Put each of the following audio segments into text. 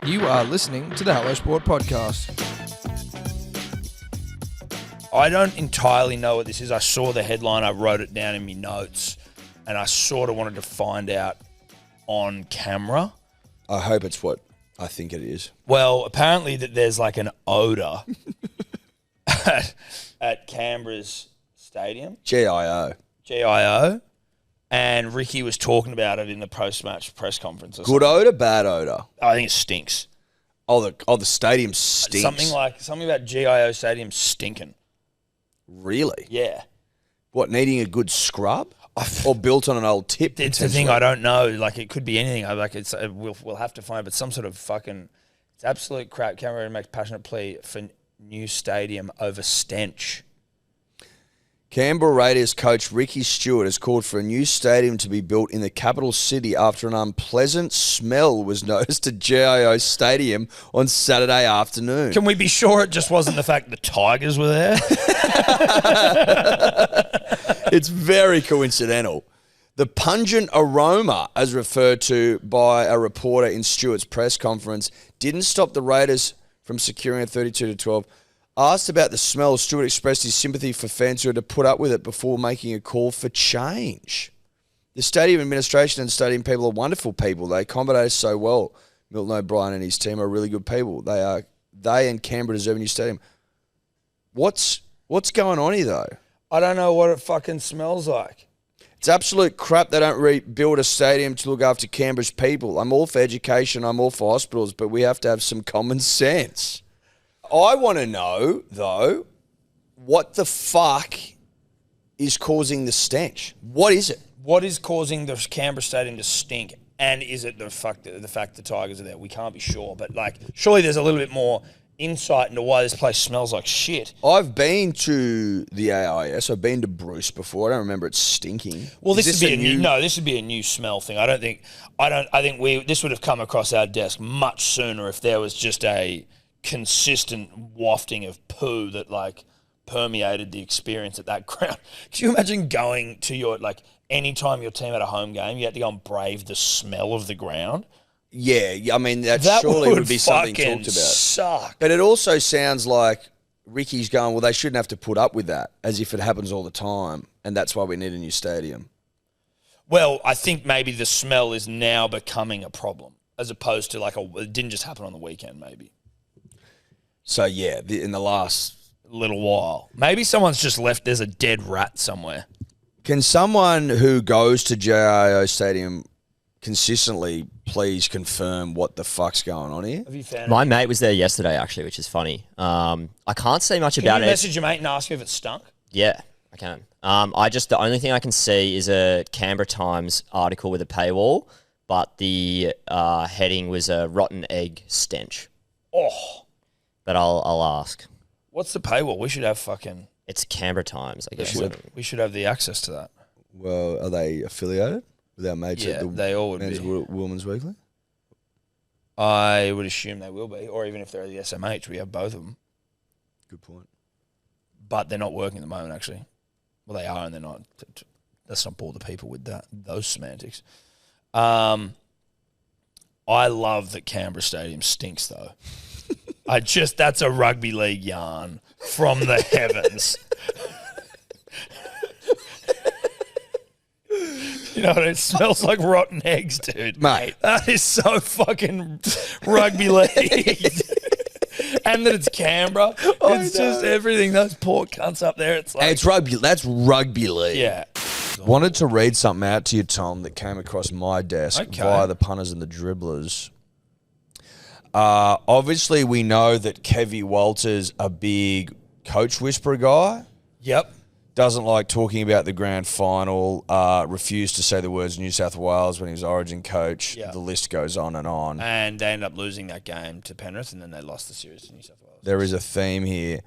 You are listening to the Hello Sport Podcast. I don't entirely know what this is. I saw the headline, I wrote it down in my notes, and I sort of wanted to find out on camera. I hope it's what I think it is. Well, apparently that there's like an odour at Canberra's stadium. GIO. And Ricky was talking about it in the post-match press conference. Good odour, bad odour? I think it stinks. Oh, the stadium stinks. Something about GIO Stadium stinking. Really? Yeah. What, needing a good scrub? Or built on an old tip? It's the thing, I don't know. Like, it could be anything. We'll have to find, but some sort of fucking, it's absolute crap. Canberra makes passionate plea for new stadium over stench. Canberra Raiders coach Ricky Stewart has called for a new stadium to be built in the capital city after an unpleasant smell was noticed at GIO Stadium on Saturday afternoon. Can we be sure it just wasn't the fact the Tigers were there? It's very coincidental. The pungent aroma, as referred to by a reporter in Stewart's press conference, didn't stop the Raiders from securing a 32-12. Asked about the smell, Stewart expressed his sympathy for fans who had to put up with it before making a call for change. The stadium administration and stadium people are wonderful people. They accommodate us so well. Milton O'Brien and his team are really good people. They and Canberra deserve a new stadium. What's going on here, though? I don't know what it fucking smells like. It's absolute crap they don't rebuild a stadium to look after Canberra's people. I'm all for education, I'm all for hospitals, but we have to have some common sense. I want to know, though, what the fuck is causing the stench? What is it? What is causing the Canberra Stadium to stink? And is it the fact the Tigers are there? We can't be sure. But, surely there's a little bit more insight into why this place smells like shit. I've been to the AIS. I've been to Bruce before. I don't remember it stinking. Well, this would be a new smell thing. I think this would have come across our desk much sooner if there was just a consistent wafting of poo that permeated the experience at that ground. Can you imagine going to anytime your team had a home game, you had to go and brave the smell of the ground? Yeah, I mean, that surely would be something talked about. Suck. But it also sounds like Ricky's going, well, they shouldn't have to put up with that, as if it happens all the time, and that's why we need a new stadium. Well, I think maybe the smell is now becoming a problem, as opposed to it didn't just happen on the weekend, maybe. So, yeah, in the last little while. Maybe someone's just left, there's a dead rat somewhere. Can someone who goes to GIO Stadium consistently please confirm what the fuck's going on here? Have you found My mate was there yesterday, actually, which is funny. I can't say much about it. Can you message your mate and ask if it stunk? Yeah, I can. The only thing I can see is a Canberra Times article with a paywall, but the heading was a rotten egg stench. Oh. But I'll ask. What's the paywall? We should have fucking... It's Canberra Times, I guess. We should have the access to that. Well, are they affiliated with our mates at the they all would Men's be. Women's Weekly? I would assume they will be, or even if they're the SMH, we have both of them. Good point. But they're not working at the moment, actually. Well, they are and they're not. Let's not bore the people with those semantics. I love that Canberra Stadium stinks, though. That's a rugby league yarn from the heavens. You know, it smells like rotten eggs, dude. Mate. That is so fucking rugby league. And that it's Canberra. It's just everything. Those poor cunts up there. It's rugby. That's rugby league. Yeah. Wanted to read something out to you, Tom, that came across my desk via the punters and the dribblers. Obviously, we know that Kevy Walters, a big coach whisperer guy. Yep. Doesn't like talking about the grand final, refused to say the words New South Wales when he was Origin coach. Yep. The list goes on and on. And they ended up losing that game to Penrith, and then they lost the series to New South Wales. There is a theme here.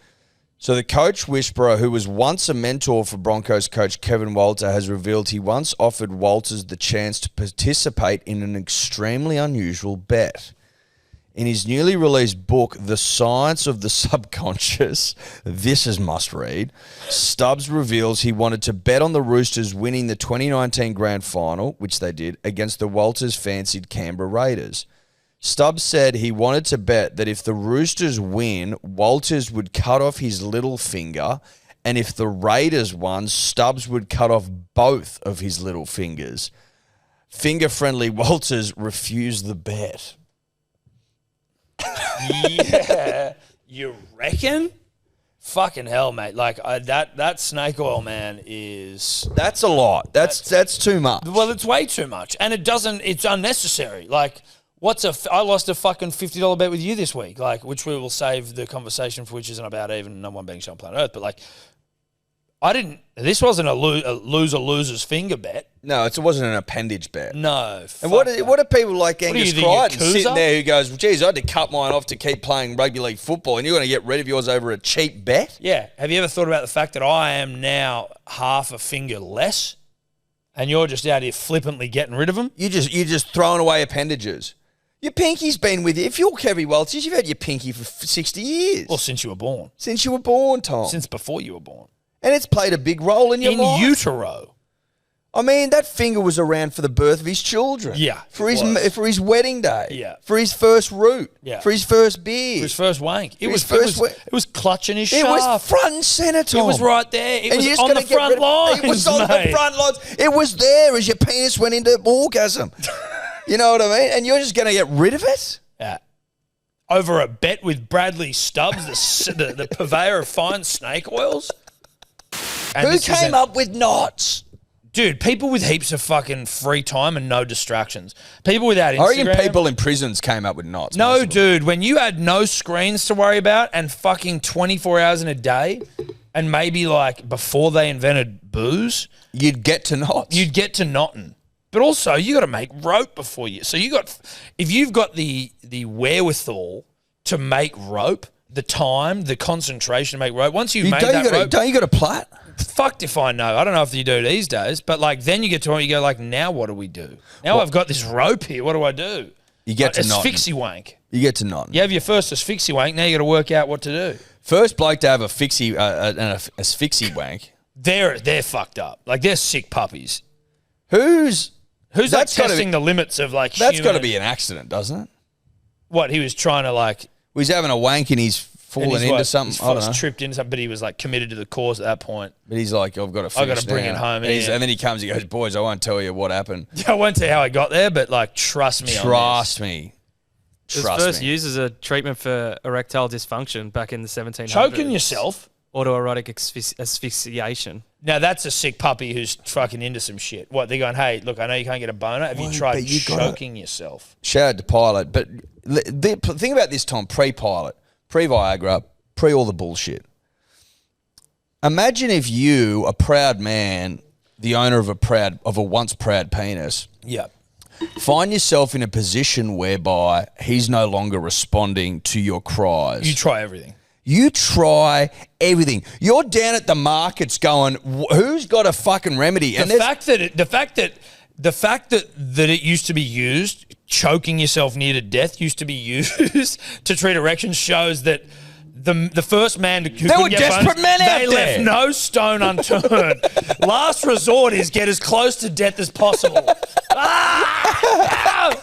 So the coach whisperer, who was once a mentor for Broncos coach Kevin Walter, has revealed he once offered Walters the chance to participate in an extremely unusual bet. In his newly released book, The Science of the Subconscious, this is must-read, Stubbs reveals he wanted to bet on the Roosters winning the 2019 grand final, which they did, against the Walters-fancied Canberra Raiders. Stubbs said he wanted to bet that if the Roosters win, Walters would cut off his little finger, and if the Raiders won, Stubbs would cut off both of his little fingers. Finger-friendly Walters refused the bet. Yeah, you reckon? Fucking hell, mate! Like that snake oil, man, is That's a lot. That's too much. well, it's way too much, and it's unnecessary. Like, I lost a fucking $50 bet with you this week, like, which we will save the conversation for, which isn't about even no one being shot on planet Earth, but like, this wasn't a loser's finger bet. No, it wasn't an appendage bet. No. And what are people like Angus think, Crichton Yakuza? sitting there who goes, well, geez, I had to cut mine off to keep playing rugby league football, and you're going to get rid of yours over a cheap bet? Yeah. Have you ever thought about the fact that I am now half a finger less, and you're just out here flippantly getting rid of them? You're just throwing away appendages. Your pinky's been with you. If you're Kevy Walters, you've had your pinky for 60 years. Well, since you were born. Since you were born, Tom. Since before you were born. And it's played a big role in your life. In utero. I mean, that finger was around for the birth of his children. Yeah, For it was. his wedding day. Yeah. For his first root. Yeah. For his first beer. His first wank. It his was first it was clutching his It shaft. was front and centre, Tom. It was right there. It And was you're just on gonna the get front rid of- lines, It was on mate. the front lines. It was there as your penis went into orgasm. You know what I mean? And you're just going to get rid of it? Yeah. Over a bet with Bradley Stubbs, the purveyor of fine snake oils. And Who this is came up with knots? Dude, people with heaps of fucking free time and no distractions. People without I reckon Instagram. people in prisons came up with knots. No, most of them. dude, when you had no screens to worry about and fucking 24 hours in a day, and maybe like before they invented booze, You'd get to knots. you'd get to knotting. But also, you got to make rope before you. So if you've got the wherewithal to make rope, the time, the concentration to make rope, once you've made that rope, don't you got a plait? fucked if I know. I don't know if you do these days, but like then you get to it, you go like, now what do we do? Now I've got this rope here. What do I do? You get to knotting. Asphyxi wank. You get to knotting. You have your first asphyxi wank. Now you got to work out what to do. First bloke to have an asphyxi wank. They're fucked up. Like they're sick puppies. Who's like That's gotta testing be- the limits of like That's human- got to be an accident, doesn't it? what he was trying to like. He's having a wank and he's fallen and he's into like- something. His I don't foot's know. tripped into something, but he was like committed to the cause at that point. But he's like, I've got to I've finish gotta bring now. it home, And, yeah. and then he comes, he goes, boys, I won't tell you what happened. I won't tell you how I got there, but like trust me. Trust me. It was Trust first me. used as a treatment for erectile dysfunction back in the 1700s. Choking yourself. Autoerotic asphyxiation. Now that's a sick puppy who's fucking into some shit. What, they're going, hey, look, I know you can't get a boner. Have you Well, tried but you gotta- choking yourself? Shout out to Pilot. But think about this, Tom, pre-Pilot, pre-Viagra, pre all the bullshit. Imagine if you, a proud man, the owner of a once proud penis, Yeah. find yourself in a position whereby he's no longer responding to your cries. You try everything. You try everything. You're down at the markets going, who's got a fucking remedy? The fact that it used to be used, choking yourself near to death used to be used to treat erections shows that the first man who There were couldn't get desperate boners, men out they there. left no stone unturned. Last resort is get as close to death as possible. Ah!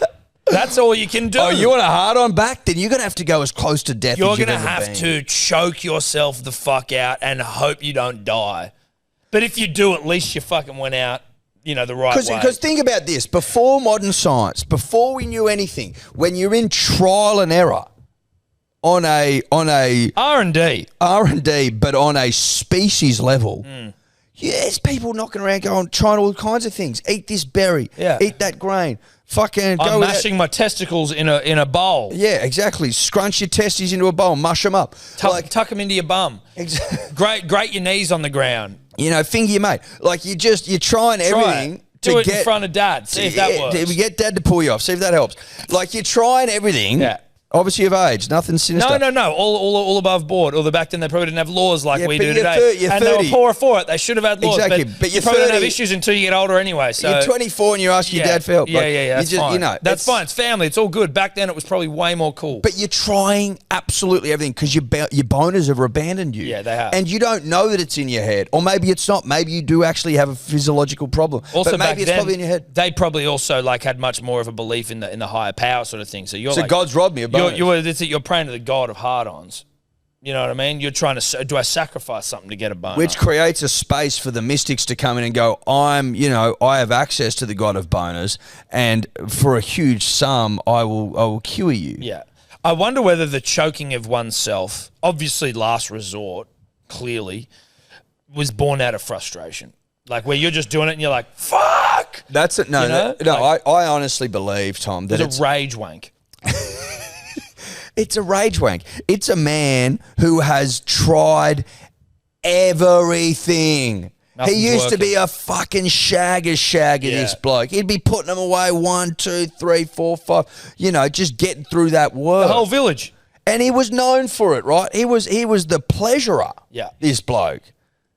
That's all you can do. Oh, you want a hard on back? Then you're going to have to go as close to death You're as you've going to ever have been. to choke yourself the fuck out and hope you don't die. But if you do, at least you fucking went out, the right way. Because think about this. Before modern science, before we knew anything, when you're in trial and error on a R&D, but on a species level, Mm. there's people knocking around going, trying all kinds of things. Eat this berry. Yeah. Eat that grain. Fucking go I'm with that. mashing my testicles in a bowl. Yeah, exactly. Scrunch your testes into a bowl, mush them up. Tuck them into your bum. Grate your knees on the ground. Finger your mate. Like you're trying Try everything it. to Do it get in front of dad. See if that works. We get dad to pull you off. See if that helps. Like you're trying everything. Yeah. Obviously of age, nothing sinister. No. All above board. Or back then they probably didn't have laws like we do today. You're and 30. they were poorer for it. They should have had laws. Exactly, But but you you're probably don't have 30. issues until you get older anyway. So You're 24 and you ask your dad for help. Yeah. That's fine. You know, that's fine. It's family. It's all good. Back then it was probably way more cool. But you're trying absolutely everything because your boners have abandoned you. Yeah, they have. And you don't know that it's in your head. Or maybe it's not. Maybe you do actually have a physiological problem. Also, but back maybe it's then, probably in your head. they probably also like had much more of a belief in the higher power sort of thing. So you're So like, God's robbed me of bonus. you're praying to the God of hard-ons. You know what I mean? You're trying to, do I sacrifice something to get a boner? Which creates a space for the mystics to come in and go, I have access to the God of boners, and for a huge sum, I will cure you. Yeah. I wonder whether the choking of oneself, obviously last resort, clearly, was born out of frustration. Like where you're just doing it and you're like, fuck! That's it. No, You know? I honestly believe, Tom, that It's a rage wank. It's a rage wank. It's a man who has tried everything. Nothing's He used to working. be a fucking shagger, this bloke. He'd be putting them away 1, 2, 3, 4, 5. Just getting through that work. The whole village. And he was known for it, right? He was the pleasurer. Yeah. This bloke.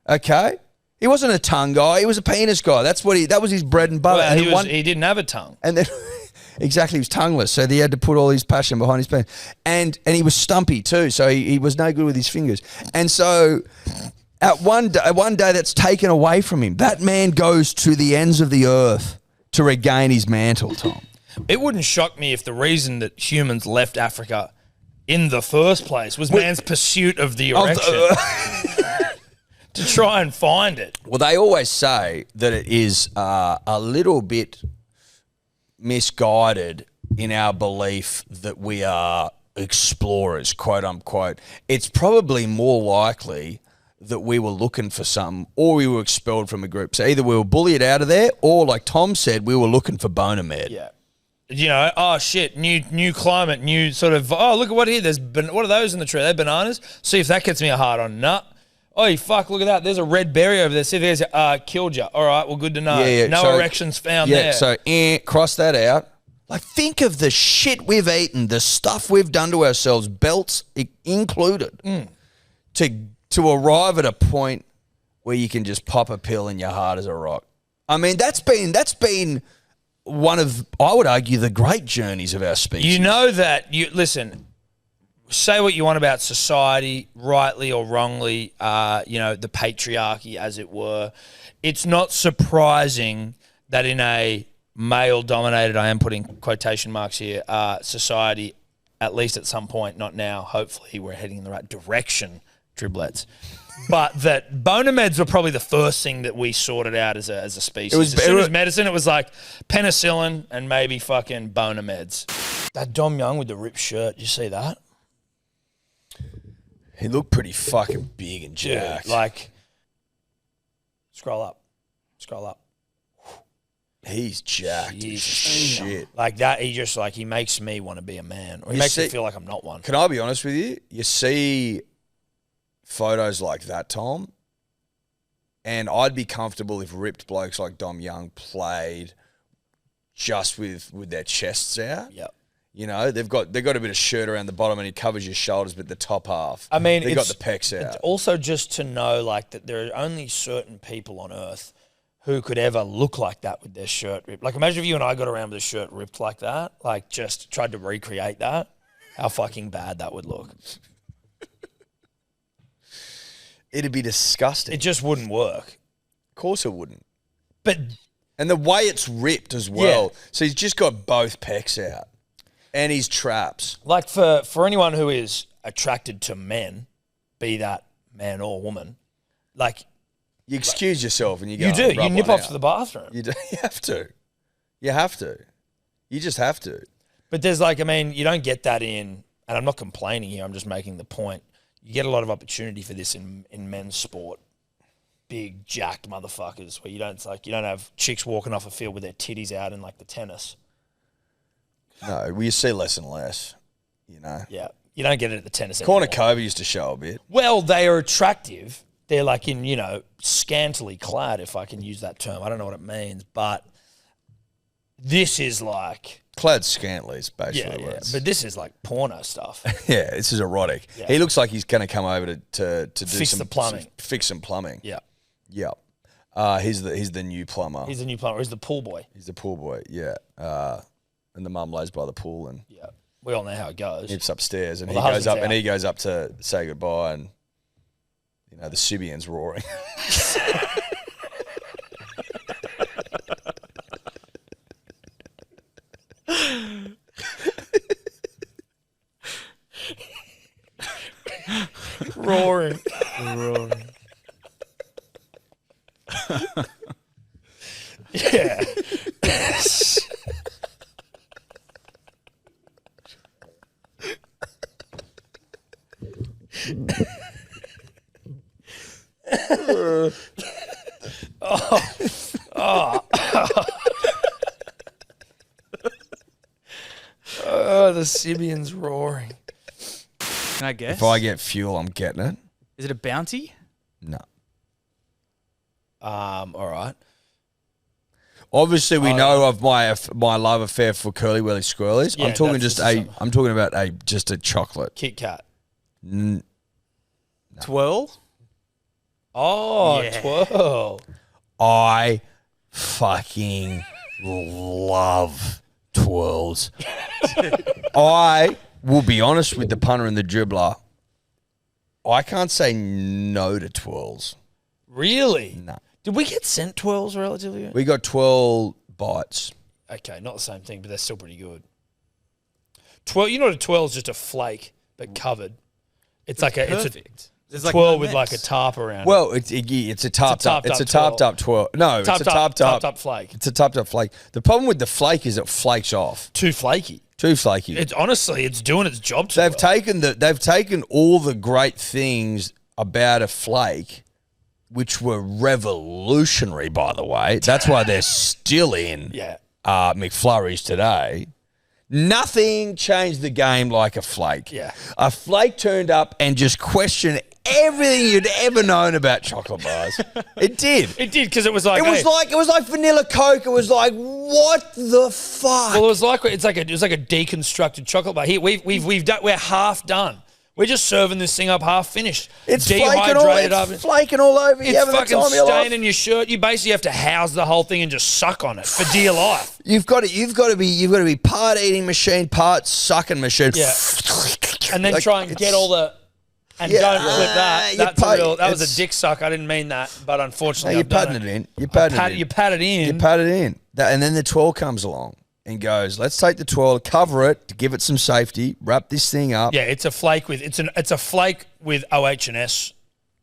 Okay? He wasn't a tongue guy. He was a penis guy. That was his bread and butter. Well, And he didn't have a tongue. and then exactly, he was tongueless, so he had to put all his passion behind his pen. And he was stumpy too, so he was no good with his fingers. And so at one day that's taken away from him. That man goes to the ends of the earth to regain his mantle, Tom. It wouldn't shock me if the reason that humans left Africa in the first place was man's pursuit of the erection. To try and find it. Well, they always say that it is a little bit misguided in our belief that we are explorers, quote unquote. It's probably more likely that we were looking for something or we were expelled from a group. So either we were bullied out of there or, like Tom said, we were looking for boner med. Yeah. Oh shit, new climate, new sort of, look at what here, what are those in the tree? They're bananas. See if that gets me a hard on. Nut. Oh, fuck, look at that. There's a red berry over there. See if there's killed you. All right, well, good to know. Yeah, no erections found there. Yeah, so cross that out. Like, think of the shit we've eaten, the stuff we've done to ourselves, belts included, to arrive at a point where you can just pop a pill and you're hard as a rock. I mean, that's been one of, I would argue, the great journeys of our species. You know that, listen, say what you want about society, rightly or wrongly, the patriarchy, as it were. It's not surprising that in a male-dominated, I am putting quotation marks here, society, at least at some point, not now, hopefully we're heading in the right direction, driblets, but that boner meds were probably the first thing that we sorted out as a species. As soon as medicine, it was like penicillin and maybe fucking boner meds. That Dom Young with the ripped shirt, you see that? He looked pretty fucking big and jacked. Dude, like, scroll up. He's jacked. Jesus. Shit. Like that, he makes me want to be a man. Or he makes me feel like I'm not one. Can I be honest with you? You see photos like that, Tom, and I'd be comfortable if ripped blokes like Dom Young played just with their chests out. Yep. They've got a bit of shirt around the bottom and it covers your shoulders, but the top half. I mean, they've got the pecs out. It's also just to know, like, that there are only certain people on earth who could ever look like that with their shirt ripped. Like, imagine if you and I got around with a shirt ripped like that, like, just tried to recreate that. How fucking bad that would look. It'd be disgusting. It just wouldn't work. Of course it wouldn't. And the way it's ripped as well. Yeah. So he's just got both pecs out. And his traps. Like, for anyone who is attracted to men, be that man or woman, like, you excuse yourself and you go. You do. and rub You nip one off out. to the bathroom. You do. You have to. You have to. You just have to. But there's like, I mean, you don't get that in, and I'm not complaining here, I'm just making the point. You get a lot of opportunity for this in men's sport. Big, jacked motherfuckers where you don't have chicks walking off a field with their titties out in like the tennis. No, you see less and less, Yeah. You don't get it at the tennis Corner anymore. Kobe used to show a bit. Well, they are attractive. They're like scantily clad, if I can use that term. I don't know what it means, but This is like clad scantily is basically yeah, what it's. but this is like porno stuff. Yeah, this is erotic. Yeah. He looks like he's going to come over to do Fix the plumbing. fix some plumbing. Yeah, Yeah. He's the new plumber. he's the new plumber. He's the pool boy. He's the pool boy. Yeah. And the mum lays by the pool and Yeah, we all know how it goes. nips upstairs, and Well, the he goes up husband's and out. he goes up to say goodbye, and the Sybian's roaring. Roaring. Yeah. Oh, the Sybian's roaring. Can I guess? If I get fuel, I'm getting it. Is it a bounty? No. All right. Obviously, we know of my love affair for curly whirly squirrelies. Yeah, I'm talking that's just just I'm talking about just a chocolate. Kit Kat. Twirl? Oh, Yeah. twirl. I fucking love twirls. I will be honest with the punter and the dribbler. I can't say no to twirls. Really? No. Did we get sent twirls relatively? We got 12 bites. Okay, not the same thing, but they're still pretty good. Twirl, you know what a twirl is? Just a flake, but covered. It's like it's a Perfect. There's like twirl no with mess. like a tarp around. Well, it's a topped up. It's a topped up twirl. No, it's a topped up flake. It's a topped up flake. The problem with the flake is it flakes off. Too flaky. Too flaky. It's honestly, it's doing its job too They've well. they've taken all the great things about a flake, which were revolutionary, by the way. That's why they're still in Yeah. McFlurries today. Nothing changed the game like a flake. Yeah. A flake turned up and just questioned everything you'd ever known about chocolate bars. It did. It did because it was like It was like vanilla Coke. It was like, what the fuck? Well, it was like a deconstructed chocolate bar. Here we've done. We're half done. We're just serving this thing up half finished. It's dehydrated flaking all over. It's fucking staining your shirt. You basically have to house the whole thing and just suck on it for dear life. You've got to be part eating machine, part sucking machine. Yeah. And then Like, try and get all the. And Yeah, don't flip that. That was it's- a dick suck. I didn't mean that, but No, unfortunately, you're I've done patting it in. You're You patting it in. You pat it in. You pat it in. And then the twirl comes along and goes, let's take the twirl, cover it, to give it some safety, wrap this thing up. Yeah, it's a flake with it's a flake with OH&S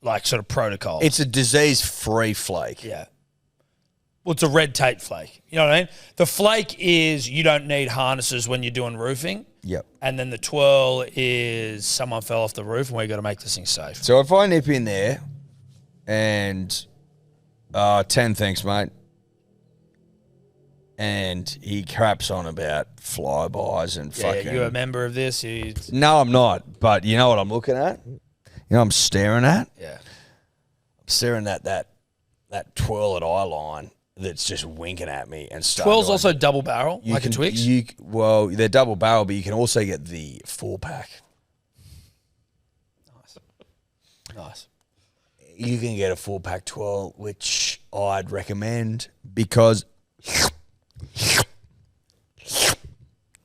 like sort of protocol. It's a disease-free flake. Yeah. Well, it's a red tape flake. You know what I mean? The flake is you don't need harnesses when you're doing roofing. Yep. And then the twirl is someone fell off the roof and we got to make this thing safe. So if I nip in there and 10 thanks, mate. And he craps on about flybys and Yeah, fucking... you're a member of this. No, I'm not. But you know what I'm looking at? You know what I'm staring at? Yeah. I'm staring at that twirl at eye line that's just winking at me and stuff. Twirl's also double barrel, like a Twix. Well, they're double barrel, but you can also get the 4-pack. Nice. You can get a 4-pack twirl, which I'd recommend because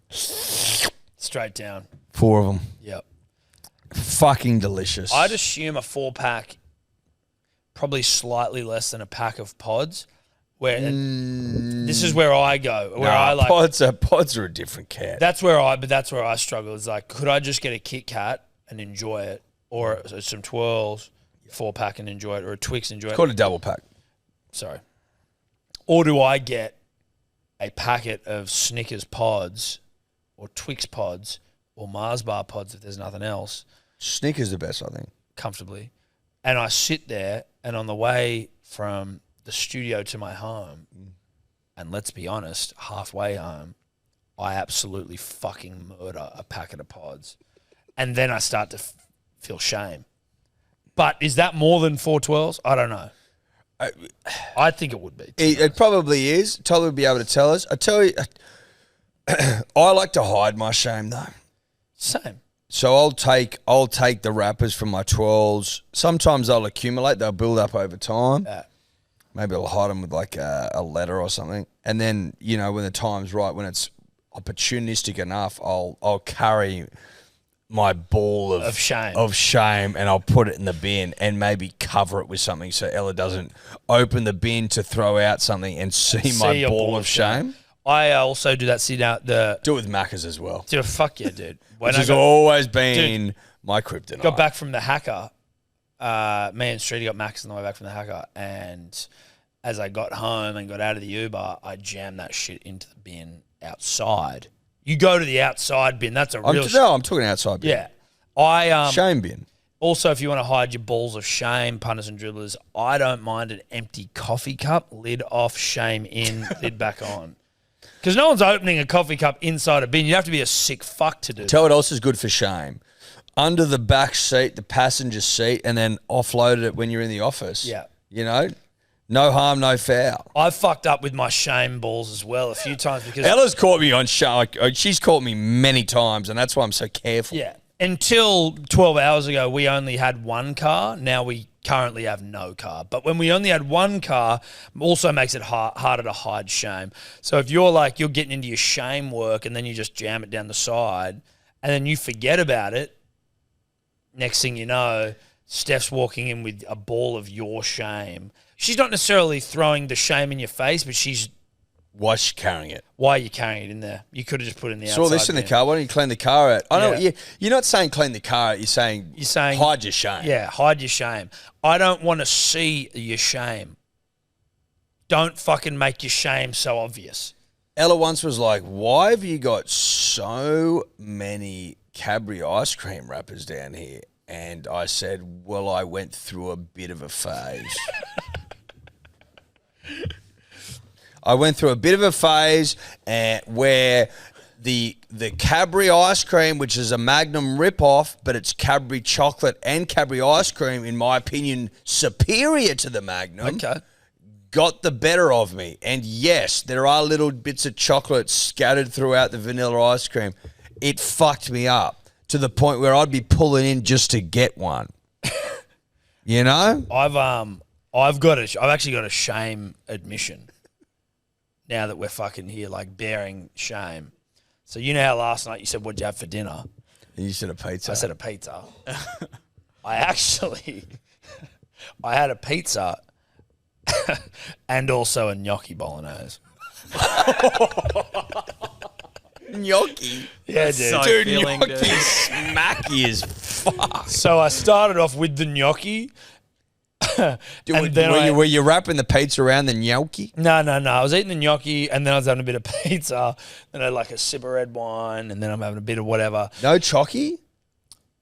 Straight down. 4 of them. Yep. Fucking delicious. I'd assume a 4-pack, probably slightly less than a pack of pods. Where this is where I go. Where I like pods are a different cat. that's where I struggle. Is like, could I just get a Kit Kat and enjoy it, or some twirls, 4-pack and enjoy it, or a Twix and enjoy It's it? called a double pack. Sorry. Or do I get a packet of Snickers pods, or Twix pods, or Mars bar pods if there's nothing else, Snickers the best, I think. comfortably, and I sit there, and on the way from the studio to my home, and let's be honest, halfway home, I absolutely fucking murder a packet of pods. And then I start to feel shame. But is that more than 4 twirls? I don't know. I think it would be. It probably is. Tobler would be able to tell us. I tell you, I like to hide my shame though. Same. So I'll take the wrappers from my 12s. Sometimes they'll accumulate. They'll build up over time. Maybe I'll hide them with like a letter or something. And then, you know, when the time's right, when it's opportunistic enough, I'll carry my ball of shame and I'll put it in the bin and maybe cover it with something so Ella doesn't open the bin to throw out something and see my ball of shame. I also do that. Do it with Maccas as well. Dude, fuck yeah, dude. Which has always been my kryptonite. Got back from the hacker. Me and Streety got Maccas on the way back from the hacker, and as I got home and got out of the Uber, I jammed that shit into the bin outside. You go to the outside bin. That's a real... I'm talking outside bin. Yeah. Shame bin. Also, if you want to hide your balls of shame, punters and dribblers, I don't mind an empty coffee cup, lid off, shame in, lid back on. Because no one's opening a coffee cup inside a bin. You have to be a sick fuck to do. Tell what else is good for shame. Under the back seat, the passenger seat, and then offloaded it when you're in the office. Yeah. You know? No harm, no foul. I've fucked up with my shame balls as well a few times because... Ella's caught me on show. She's caught me many times, and that's why I'm so careful. Yeah. Until 12 hours ago, we only had one car. Now we currently have no car. But when we only had one car, also makes it harder to hide shame. So if you're getting into your shame work and then you just jam it down the side and then you forget about it, next thing you know, Steph's walking in with a ball of your shame. She's not necessarily throwing the shame in your face, but she's... Why is she carrying it? Why are you carrying it in there? You could have just put it in the outside. Saw this in the car. Why don't you clean the car out? I know. You're not saying clean the car out. You're saying hide your shame. Yeah, hide your shame. I don't want to see your shame. Don't fucking make your shame so obvious. Ella once was like, why have you got so many Cadbury ice cream wrappers down here? And I said, well, I went through a bit of a phase. I went through a bit of a phase where the Cadbury ice cream, which is a Magnum ripoff, but it's Cadbury chocolate and Cadbury ice cream, in my opinion, superior to the Magnum, got the better of me. And yes, there are little bits of chocolate scattered throughout the vanilla ice cream. It fucked me up to the point where I'd be pulling in just to get one. You know? I've actually got a shame admission. Now that we're fucking here, like, bearing shame. So you know how last night you said, what'd you have for dinner? And you said a pizza. I said a pizza. I had a pizza and also a gnocchi bolognese. Gnocchi? Yeah, dude. So Dude, feeling, gnocchi dude. smacky as fuck. So I started off with the gnocchi. Were you wrapping the pizza around the gnocchi? No. I was eating the gnocchi, and then I was having a bit of pizza, then I had like a sip of red wine, and then I'm having a bit of whatever. No chocky?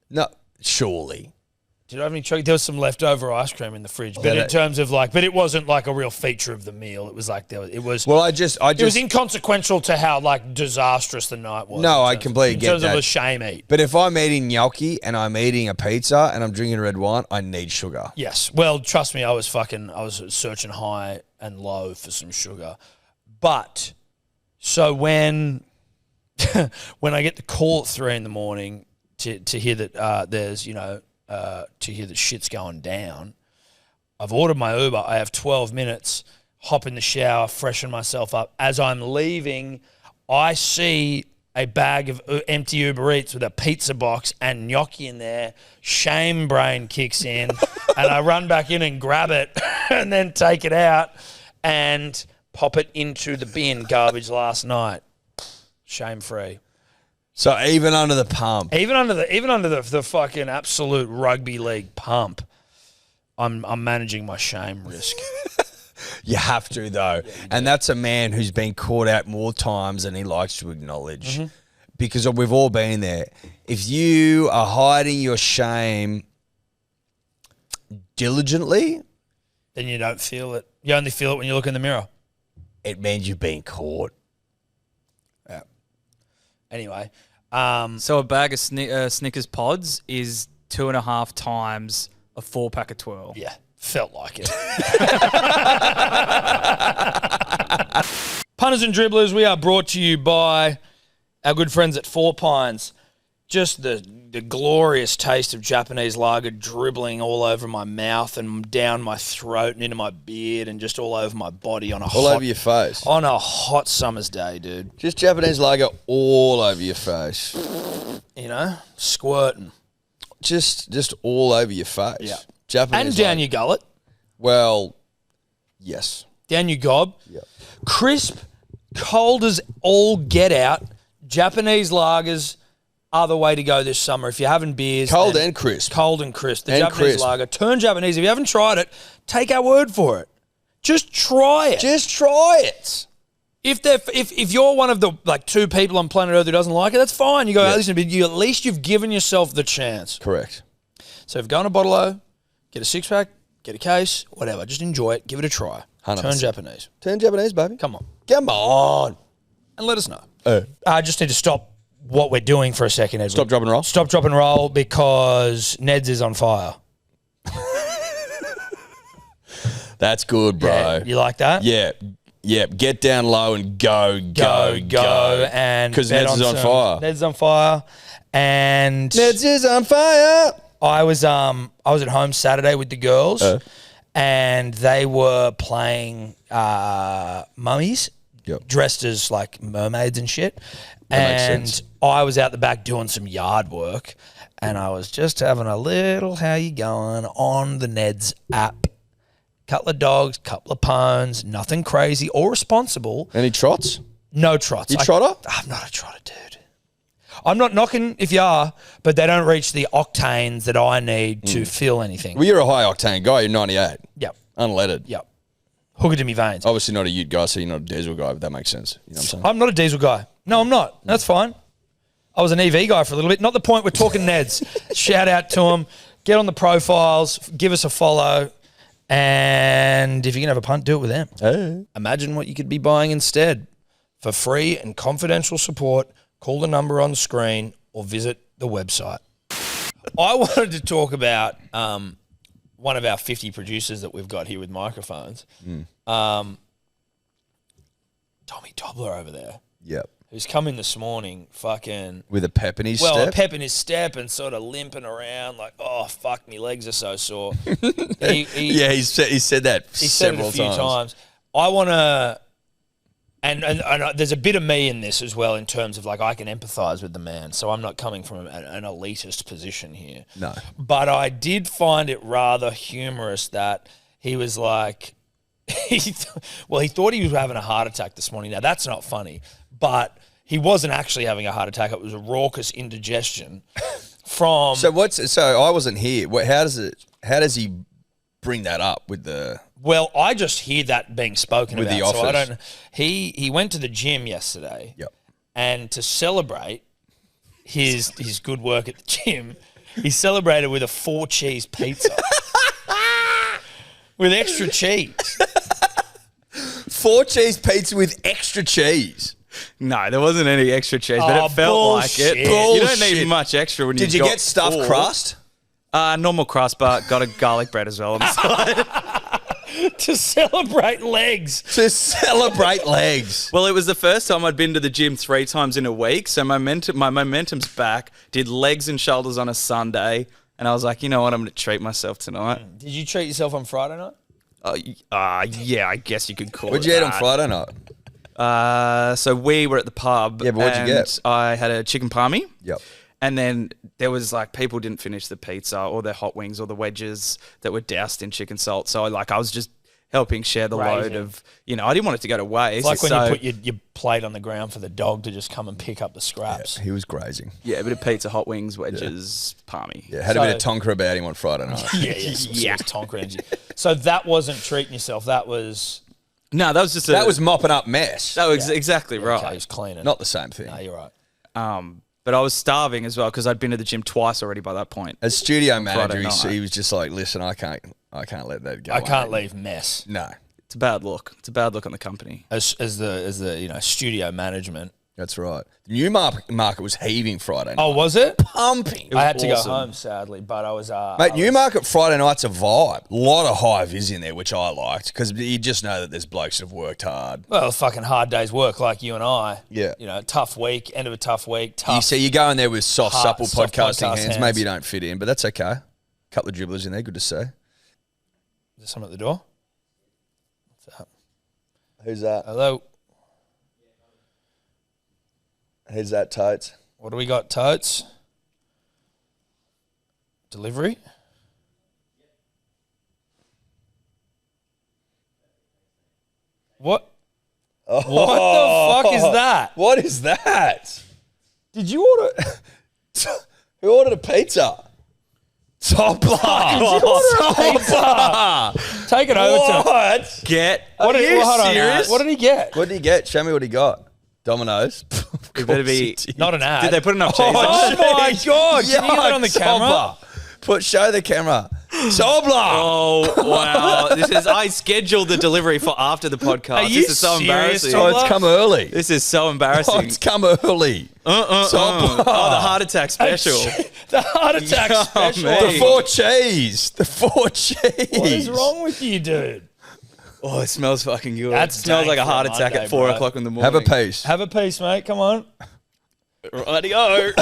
No, surely. Did I have any chocolate? There was some leftover ice cream in the fridge, but in terms of like, but it wasn't like a real feature of the meal. It was like it was. Well, it was inconsequential to how like disastrous the night was. No, I completely get that. In terms of a shame eat. But if I'm eating gnocchi and I'm eating a pizza and I'm drinking red wine, I need sugar. Yes. Well, trust me, I was searching high and low for some sugar. But so when I get the call at 3 a.m. to hear that there's to hear that shit's going down, I've ordered my Uber. I have 12 minutes, hop in the shower, freshen myself up. As I'm leaving, I see a bag of empty Uber Eats with a pizza box and gnocchi in there. Shame brain kicks in, and I run back in and grab it and then take it out and pop it into the bin. Garbage last night. Shame free. So even under the pump, even under the fucking absolute rugby league pump, I'm managing my shame risk. you have to though, and that's a man who's been caught out more times than he likes to acknowledge, because we've all been there. If you are hiding your shame diligently, then you don't feel it. You only feel it when you look in the mirror. It means you've been caught. Yeah. Anyway. So a bag of Snickers pods is 2.5 times a 4-pack of 12. Yeah. Felt like it. Punters and dribblers, we are brought to you by our good friends at Four Pines. Just the glorious taste of Japanese lager dribbling all over my mouth and down my throat and into my beard and just all over my body on a over your face. on a hot summer's day, dude. Just Japanese lager all over your face. You know, squirting. Just all over your face. Yeah. Japanese And down lager. your gullet, Well, yes. down your gob. Yep. Crisp, cold as all get out. Japanese lagers are the way to go this summer. If you're having beers. Cold and crisp. Cold and crisp. The And Japanese crisp. lager. Turn Japanese. If you haven't tried it, take our word for it. Just try it. Just try it. If you're one of the like 2 people on planet Earth who doesn't like it, that's fine. You go, Yeah. listen, but at least you've given yourself the chance. Correct. So if you go on a bottle-o, get a 6-pack, get a case, whatever. Just enjoy it. Give it a try. 100%. Turn Japanese. Turn Japanese, baby. Come on. Come on. And let us know. I just need to stop what we're doing for a second, Edward. Stop, drop, and roll. Stop, drop, and roll because Ned's is on fire. That's good, bro. Yeah, you like that? Yeah. Yeah. Get down low and go. And Because bet Ned's is on some- fire. Ned's on fire. And Ned's is on fire. I was at home Saturday with the girls and they were playing mummies. Yep. Dressed as like mermaids and shit. That makes And sense. I was out the back doing some yard work and I was just having a little how you going on the Ned's app. Couple of dogs, couple of pones, nothing crazy or responsible. Any trots? No trots. You trotter? I'm not a trotter, dude. I'm not knocking if you are, but they don't reach the octanes that I need to feel anything. Well, you're a high octane guy. You're 98. Yep. Unleaded. Yep. Hook it to me veins. Obviously not a ute guy, so you're not a diesel guy, but that makes sense. You know what I'm saying? I'm not a diesel guy. No, I'm not. That's fine. I was an EV guy for a little bit. Not the point. We're talking Neds. Shout out to them. Get on the profiles. Give us a follow. And if you can have a punt, do it with them. Hey. Imagine what you could be buying instead. For free and confidential support, call the number on the screen or visit the website. I wanted to talk about one of our 50 producers that we've got here with microphones. Tommy Tobler over there, Yep. who's come in this morning fucking... With a pep in his Well, step. a pep in his step and sort of limping around like, oh, fuck, my legs are so sore. he He said that He said it several a few times. I want to... And there's a bit of me in this as well in terms of, like, I can empathise with the man, so I'm not coming from an elitist position here. No. But I did find it rather humorous that he was like... he thought he was having a heart attack this morning. Now, that's not funny, but he wasn't actually having a heart attack. It was a raucous indigestion from... So I wasn't here. How does he bring that up with the... Well, I just hear that being spoken With about. the So I office. don't. He went to the gym yesterday. Yep. And to celebrate his good work at the gym, he celebrated with a 4-cheese pizza with extra cheese. 4-cheese pizza with extra cheese. No, there wasn't any extra cheese, but Oh, it felt bullshit. like it. You don't Bullshit. need much extra when Did you've you got get stuffed 4. crust? Normal crust, but got a garlic bread as well on the side. To celebrate legs. To celebrate legs. Well, it was the first time I'd been to the gym 3 times in a week, so my momentum's back. Did legs and shoulders on a Sunday, and I was like, you know what, I'm going to treat myself tonight. Did you treat yourself on Friday night? Yeah, I guess you could call What'd it you eat on that. Friday night? So we were at the pub. Yeah, but what'd you and get? I had a chicken palmy. Yep. And then there was like people didn't finish the pizza or their hot wings or the wedges that were doused in chicken salt. So I was just helping share the load Grazing. of, I didn't want it to go to waste. It's like when so, you put your plate on the ground for the dog to just come and pick up the scraps. He was grazing. yeah, a bit of pizza, hot wings, wedges, palmy. Yeah, had a bit of tonker about him on Friday night. Yeah, some serious Tonka energy. So that wasn't treating yourself. That was... No, that was just That was mopping up mess. that was exactly Okay, right. he's cleaning. Not the same thing. No, you're right. But I was starving as well because I'd been to the gym twice already by that point. As studio Friday manager, night. he was just like, listen, I can't let that go. I can't leave mess. No. It's a bad look. It's a bad look on the company. As the studio management, That's right. The new market was heaving Friday night. Oh, was it? Pumping. I had to awesome. go home, sadly, but I was... Mate, Newmarket Friday night's a vibe. A lot of high vis in there, which I liked, because you just know that there's blokes that have worked hard. Well, a fucking hard day's work like you and I. Yeah. You know, tough week, end of a tough week, tough. You go in there with soft, supple soft podcasting podcast hands. Maybe you don't fit in, but that's okay. Couple of dribblers in there, good to see. Is there someone at the door? What's that? Who's that? Hello? Who's that, Totes? What do we got, Totes? Delivery? What? What the fuck is that? What is that? Did you order... Who ordered a pizza? Tobler. Pizza. Take it over to him. What? Get. What did, you hold on, serious? what did he get? What did he get? Show me what he got. Domino's. It better be. Not an ad. Did they put enough cheese on Oh it? my God. Yeah, Can you get it on the camera? Show the camera. Tobler. Oh, wow. I scheduled the delivery for after the podcast. Are you This is so serious, embarrassing. Oh, it's come early. This is so embarrassing. Oh, it's come early. Tobler. Oh, the heart attack special. The heart attack Oh, special. man. The four cheese. The four cheese. What is wrong with you, dude? Oh, it smells fucking good. That's it smells dank like a for a heart attack Monday, at 4 bro. o'clock in the morning. Have a piece. Have a piece, mate. Come on. Rightio.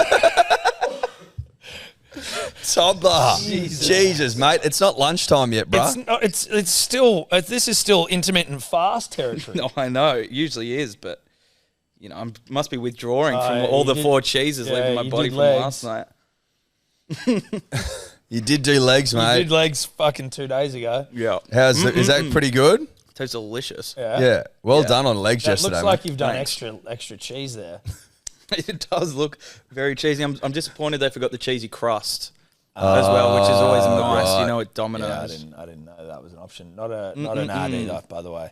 Tobler. Jesus, mate. It's not lunchtime yet, bro. It's not, it's still this is still intermittent fast territory. No, I know. It usually is, but you know, I must be withdrawing from you all the did- four cheeses yeah, leaving my you body did from legs. last night. You did do legs, You mate. did legs fucking 2 days ago. Yeah. Is that pretty good? Tastes delicious. Yeah. Well done on legs That yesterday, looks like mate. you've done Thanks. extra cheese there. It does look very cheesy. I'm disappointed they forgot the cheesy crust as well, which is always nice. right. You know, at Domino's. Yeah, I didn't know that was an option. Not an ad either, by the way.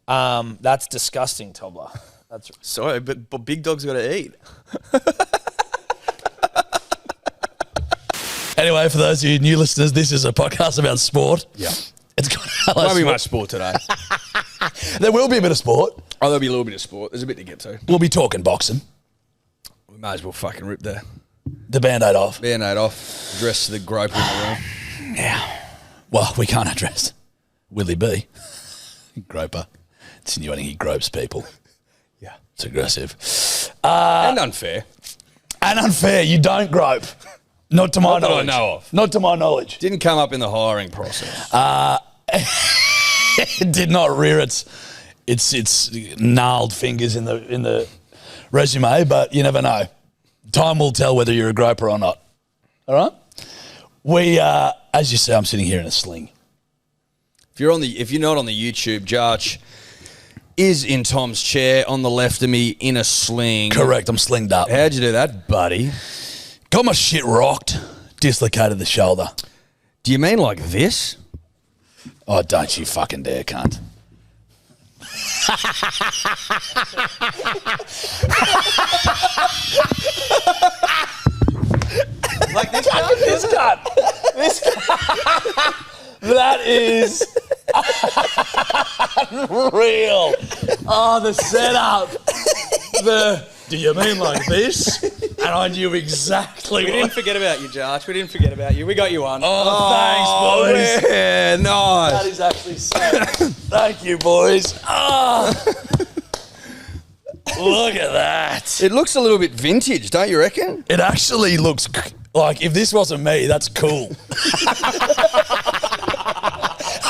That's disgusting, Tobler. That's Sorry, but big dog's got to eat. Anyway, for those of you new listeners, this is a podcast about sport. Yeah. It's got hello Won't be sport. much sport today. There will be a bit of sport. Oh, there'll be a little bit of sport. There's a bit to get to. We'll be talking boxing. We may as well fucking rip the The Band-Aid off. Band-Aid off. Dress the groper in the room. Well, we can't address Willy B. Groper. Insinuating he gropes people. Yeah. It's aggressive. And unfair. And unfair. You don't grope. Not to my Not that I knowledge. know of. Not to my knowledge. Didn't come up in the hiring process. It did not rear its gnarled fingers in the resume, but you never know. Time will tell whether you're a groper or not. All right? We, as you say, I'm sitting here in a sling. If you're not on the YouTube, Jarch is in Tom's chair on the left of me in a sling. Correct, I'm slinged up. How'd you do that, buddy? Got my shit rocked. Dislocated the shoulder. Do you mean like this? Oh, don't you fucking dare, cunt. Like this This cut. That is unreal. Oh, the setup. Do you mean like this? And I knew exactly We didn't forget about you, Jarch. We didn't forget about you. We got you on. Oh, thanks, boys. Yeah, nice. That is actually sick. Thank you, boys. Oh. Look at that. It looks a little bit vintage, don't you reckon? It actually looks like if this wasn't me, that's cool.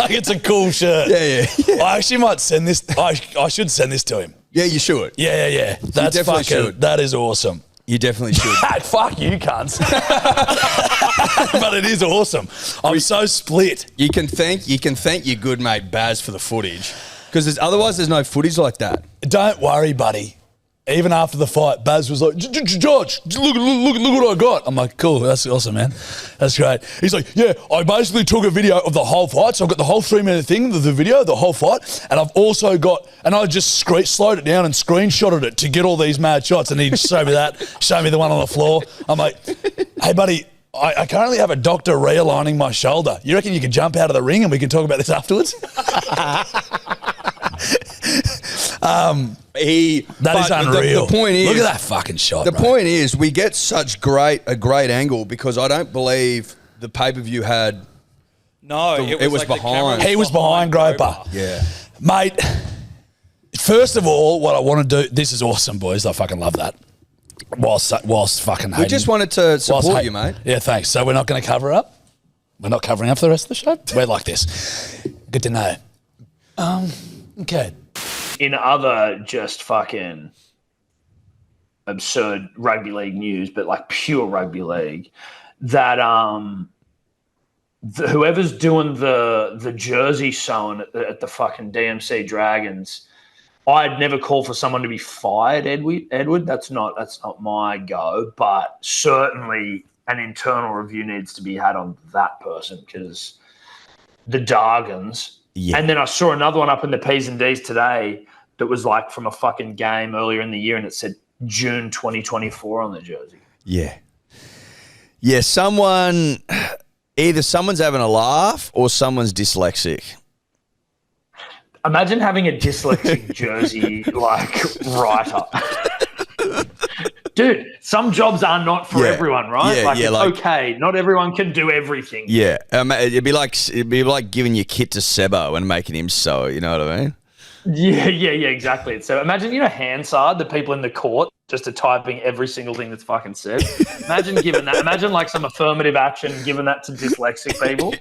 Like it's a cool shirt. Yeah. I actually might send this. I should send this to him. Yeah, you should. Yeah. That's definitely fucking. should. That is awesome. You definitely should. Fuck you, cunts. But it is awesome. I'm so split. You can thank your good mate Baz for the footage, because otherwise there's no footage like that. Don't worry, buddy. Even after the fight, Baz was like, George, look what I got. I'm like, cool, that's awesome, man. That's great. He's like, yeah, I basically took a video of the whole fight. So I've got the whole 3-minute thing, the video, the whole fight. And I've also got, and I just slowed it down and screenshotted it to get all these mad shots. And he showed me that, showed me the one on the floor. I'm like, hey, buddy, I currently have a doctor realigning my shoulder. You reckon you could jump out of the ring and we can talk about this afterwards? That is but unreal. The point is, look at that fucking shot. The bro. point is, we get such a great angle because I don't believe the pay-per-view had. No, it was like the behind. camera He was behind Groper. Yeah. Mate, first of all, what I want to do, this is awesome, boys. I fucking love that. Whilst fucking hating. We just wanted to support you, mate. Yeah, thanks. So we're not going to cover up? We're not covering up for the rest of the show? We're like this. Good to know. Okay. In other just fucking absurd rugby league news, but like pure rugby league, that whoever's doing the jersey sewing at the fucking DMC Dragons, I'd never call for someone to be fired, Edward. That's not my go, but certainly an internal review needs to be had on that person because the Dargons. Yeah. And then I saw another one up in the P's and D's today that was like from a fucking game earlier in the year, and it said June 2024 on the jersey. Yeah. Yeah, either someone's having a laugh or someone's dyslexic. Imagine having a dyslexic jersey like writer. Dude, some jobs are not for everyone, right? It's okay. Not everyone can do everything. Yeah. It'd be like giving your kit to Sebo and making him sew, you know what I mean? Yeah, exactly. So imagine, Hansard, the people in the court just are typing every single thing that's fucking said. Imagine giving that. Imagine like some affirmative action, giving that to dyslexic people.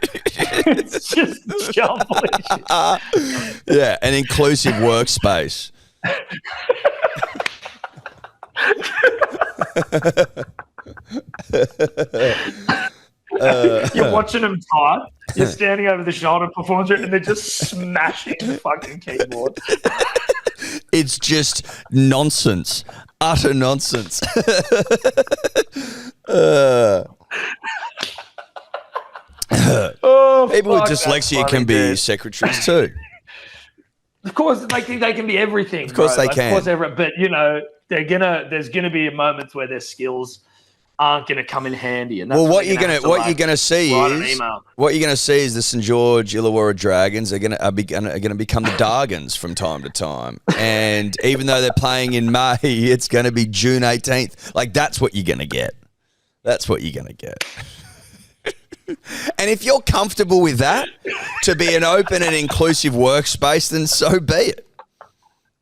It's just jumbling shit. Yeah, an inclusive workspace. You're watching them type. You're standing over the shoulder performance, and they're just smashing the fucking keyboard. It's just nonsense, utter nonsense. People with dyslexia can be secretaries too. Of course, they can be everything. Of course, they can. Of course, but there's gonna be moments where their skills aren't gonna come in handy. And that's what you're gonna see is the St George Illawarra Dragons are gonna become the Dargons from time to time, and even though they're playing in May, it's gonna be June 18th. Like that's what you're gonna get. That's what you're gonna get. And if you're comfortable with that, to be an open and inclusive workspace, then so be it.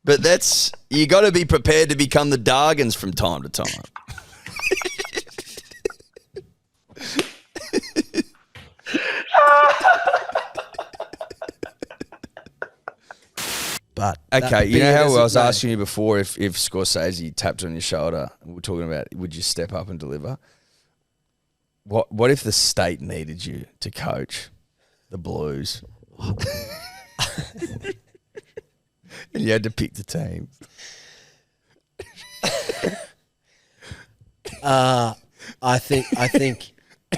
But you got to be prepared to become the Dargons from time to time. But okay, you know how I was asking you before if Scorsese tapped on your shoulder and we're talking about would you step up and deliver? What if the state needed you to coach the Blues? And you had to pick the team. I think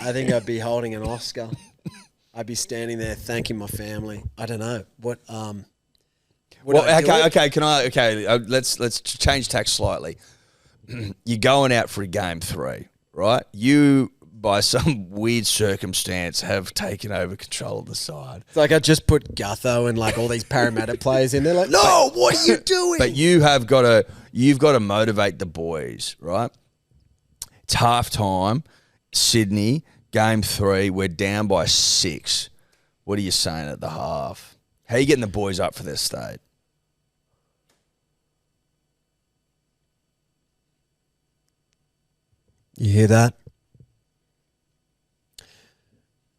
I'd be holding an Oscar. I'd be standing there thanking my family. I don't know what. Let's change tack slightly. You're going out for a game 3, right? You, by some weird circumstance, have taken over control of the side. It's like I just put Gutho and like all these Parramatta players in there. Like, no, what are you doing? But you've got to motivate the boys, right? It's half time, Sydney, game 3. We're down by 6. What are you saying at the half? How are you getting the boys up for their state? You hear that?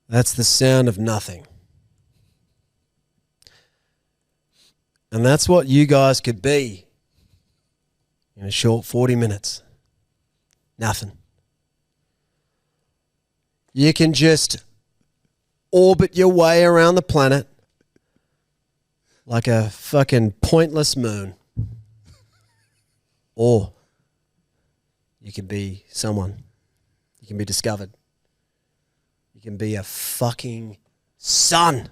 That's the sound of nothing. And that's what you guys could be in a short 40 minutes. Nothing. You can just orbit your way around the planet like a fucking pointless moon. Or you can be someone. You can be discovered. You can be a fucking sun.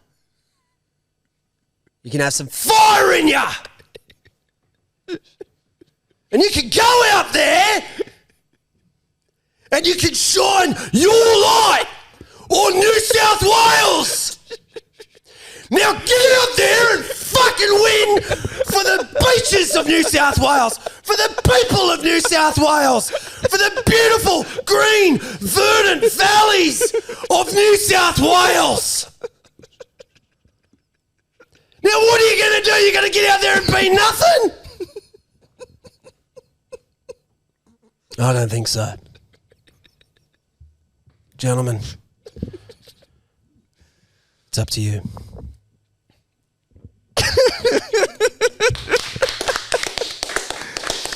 You can have some fire in ya. And you can go out there and you can shine your light on New South Wales. Now get out there and fucking win for the Roosters of New South Wales, for the people of New South Wales, for the beautiful, green, verdant valleys of New South Wales. Now, what are you going to do? You're going to get out there and be nothing? I don't think so. Gentlemen, it's up to you.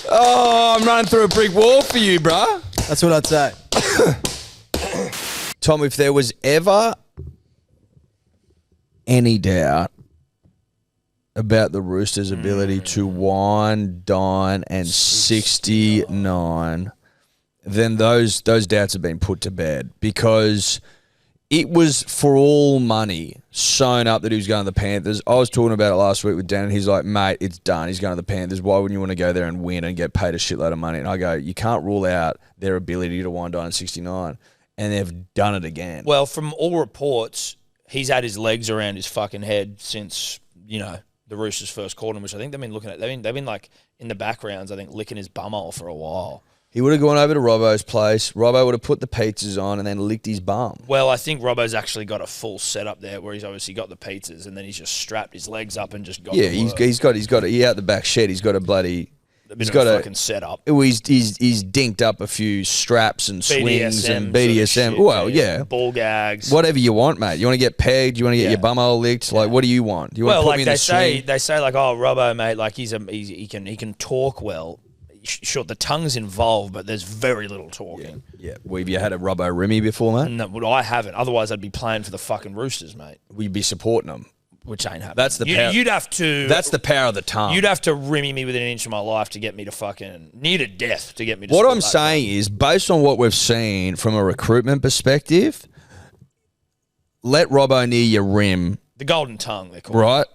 Oh, I'm running through a brick wall for you, bruh. That's what I'd say. Tom, if there was ever any doubt about the Roosters' ability to wine, dine, and 69, then those doubts have been put to bed, because it was for all money sewn up that he was going to the Panthers. I was talking about it last week with Dan, and he's like, mate, it's done. He's going to the Panthers. Why wouldn't you want to go there and win and get paid a shitload of money? And I go, you can't rule out their ability to wine, dine, and 69. And they've done it again. Well, from all reports, he's had his legs around his fucking head since, the Roosters first called him, which I think they've been looking at. They've been like in the backgrounds, I think, licking his bumhole for a while. He would have gone over to Robbo's place. Robbo would have put the pizzas on and then licked his bum. Well, I think Robbo's actually got a full setup there where he's obviously got the pizzas and then he's just strapped his legs up and just got. Yeah, he's got he out the back shed. He's got a bloody. He's got a fucking setup. He's dinked up a few straps and swings and BDSM. Sort of shit, well, yeah. Ball gags. Whatever you want, mate. You want to get pegged? You want to get your bumhole licked? Like, what do you want? Do you want to put me in the swing? They say like, oh, Robbo, mate, like he can talk well. Sure, the tongue's involved, but there's very little talking. Yeah. Well, have you had a Robbo Remy before, mate? No, well, I haven't. Otherwise, I'd be playing for the fucking Roosters, mate. We'd be supporting them. Which ain't happening. That's the power. You'd have to. That's the power of the tongue. You'd have to rimmy me within an inch of my life to get me to fucking near to death to get me to. What I'm saying is, based on what we've seen from a recruitment perspective, let Robbo near your rim. The golden tongue, they're called. Right?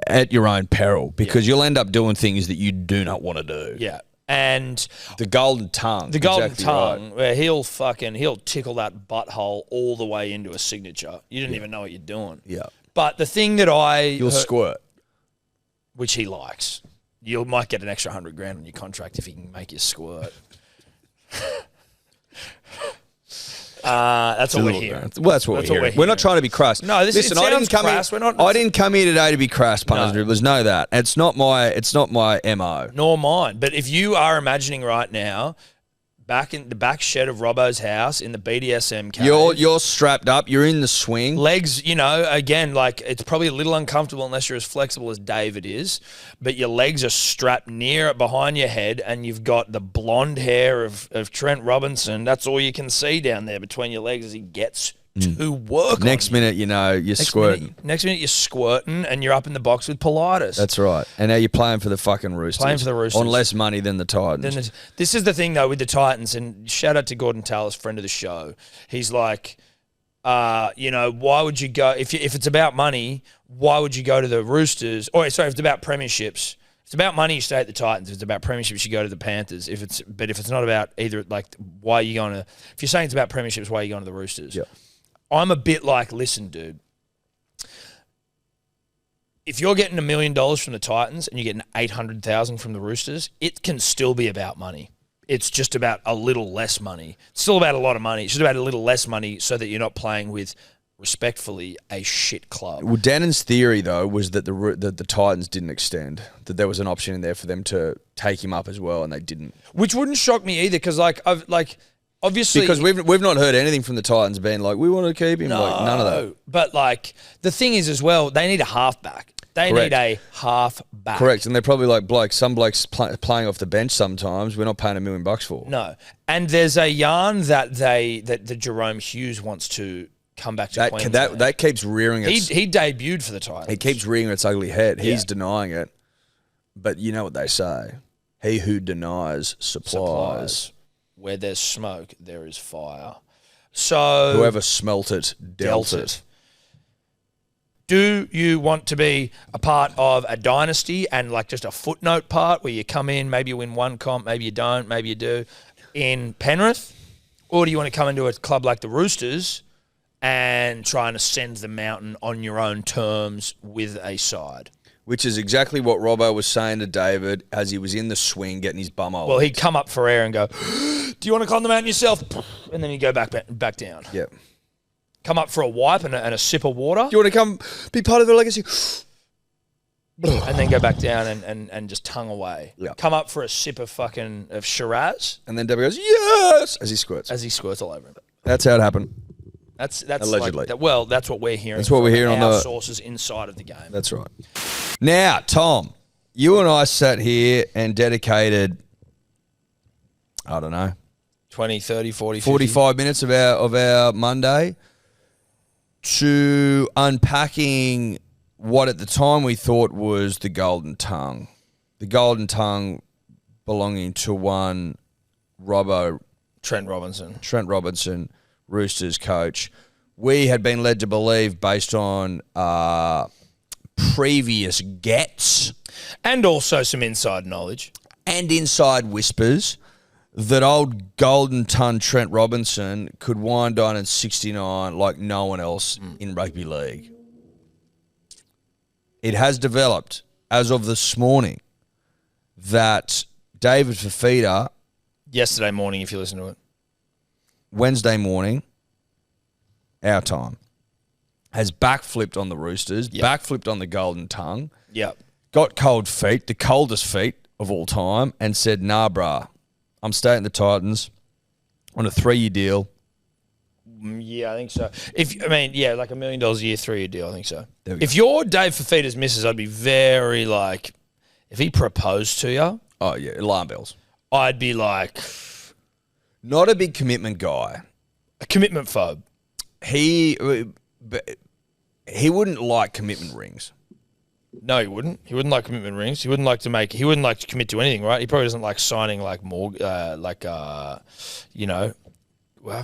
At your own peril, because you'll end up doing things that you do not want to do. Yeah. And the golden tongue. The golden tongue, right. Where he'll tickle that butthole all the way into a signature. You didn't even know what you're doing. Yeah. But the thing that You'll squirt. Which he likes. You might get an extra $100,000 on your contract if he can make you squirt. That's what we're hearing. Well, that's what we're hearing. We're not trying to be crass. No, Listen, I didn't come crass. I didn't come here today to be crass, punters and dribblers. Know that. It's not my MO. Nor mine. But if you are imagining right now, back in the back shed of Robbo's house in the BDSM cave. You're strapped up. You're in the swing. Legs, again, like it's probably a little uncomfortable unless you're as flexible as David is. But your legs are strapped behind your head, and you've got the blonde hair of Trent Robinson. That's all you can see down there between your legs as he gets to work. Next minute, you're squirting. Next minute, you're squirting, and you're up in the box with Politis. That's right. And now you're playing for the fucking Roosters. Playing for the Roosters. On less money than the Titans. This is the thing, though, with the Titans, and shout out to Gordon Tallis, friend of the show. He's like, why would you go, if it's about money, why would you go to the Roosters? If it's about premierships. If it's about money, you stay at the Titans. If it's about premierships, you go to the Panthers. If it's not about either, like, why are you going to, if you're saying it's about premierships, why are you going to the Roosters? Yeah. I'm a bit like, listen, dude. If you're getting $1 million from the Titans and you're getting $800,000 from the Roosters, it can still be about money. It's just about a little less money. It's still about a lot of money. It's just about a little less money so that you're not playing with, respectfully, a shit club. Well, Dannon's theory, though, was that the Titans didn't extend, that there was an option in there for them to take him up as well, and they didn't. Which wouldn't shock me either, because, obviously, because we've not heard anything from the Titans being like, we want to keep him. No, like, none of that. But the thing is as well, they need a halfback. They Correct. need a halfback. Correct, and they're probably like some blokes playing off the bench sometimes. We're not paying $1 million for. No, and there's a yarn that the Jerome Hughes wants to come back to Queensland. That keeps rearing its. He debuted for the Titans. He keeps rearing its ugly head. He's denying it, but you know what they say: he who denies supplies. Where there's smoke, there is fire. So whoever smelt it, dealt it. Do you want to be a part of a dynasty and just a footnote part where you come in, maybe you win one comp, maybe you don't, maybe you do, in Penrith? Or do you want to come into a club like the Roosters and try and ascend the mountain on your own terms with a side? which is exactly what Robbo was saying to David as he was in the swing getting his bum over. Well, he'd come up for air and go, do you want to climb the mountain yourself? And then he'd go back down. Yeah. Come up for a wipe and a sip of water. Do you want to come be part of the legacy? And then go back down and just tongue away. Yeah. Come up for a sip of Shiraz And then David goes, yes, as he squirts. as he squirts all over him. That's how it happened. That's Allegedly. Like, that's what we're hearing. That's what we're from hearing on our the sources inside of the game. That's right. Now, Tom, you and I sat here and dedicated, I don't know, 20, 30, 40, 50. 45 minutes of our Monday to unpacking what at the time we thought was the golden tongue. The golden tongue belonging to one Trent Robinson, Roosters coach. We had been led to believe, based on previous gets And also some inside knowledge. and inside whispers, that old golden ton Trent Robinson could wind on at 69 like no one else in rugby league. It has developed, as of this morning, that David Fifita, yesterday morning, if you listen to it. Wednesday morning, our time, has backflipped on the Roosters, backflipped on the golden tongue, Yep. got cold feet, the coldest feet of all time, and said, nah, brah, I'm staying at the Titans on a 3-year deal. Yeah, I think so. Like $1 million a year, 3-year deal. I think so. There we go. If you're Dave Fifita's missus, I'd be very if he proposed to you, Oh, yeah, alarm bells. I'd be like Not a big commitment guy. a commitment phobe. He wouldn't like commitment rings. No, he wouldn't. He wouldn't like commitment rings. He wouldn't like to commit to anything, right? He probably doesn't like signing well,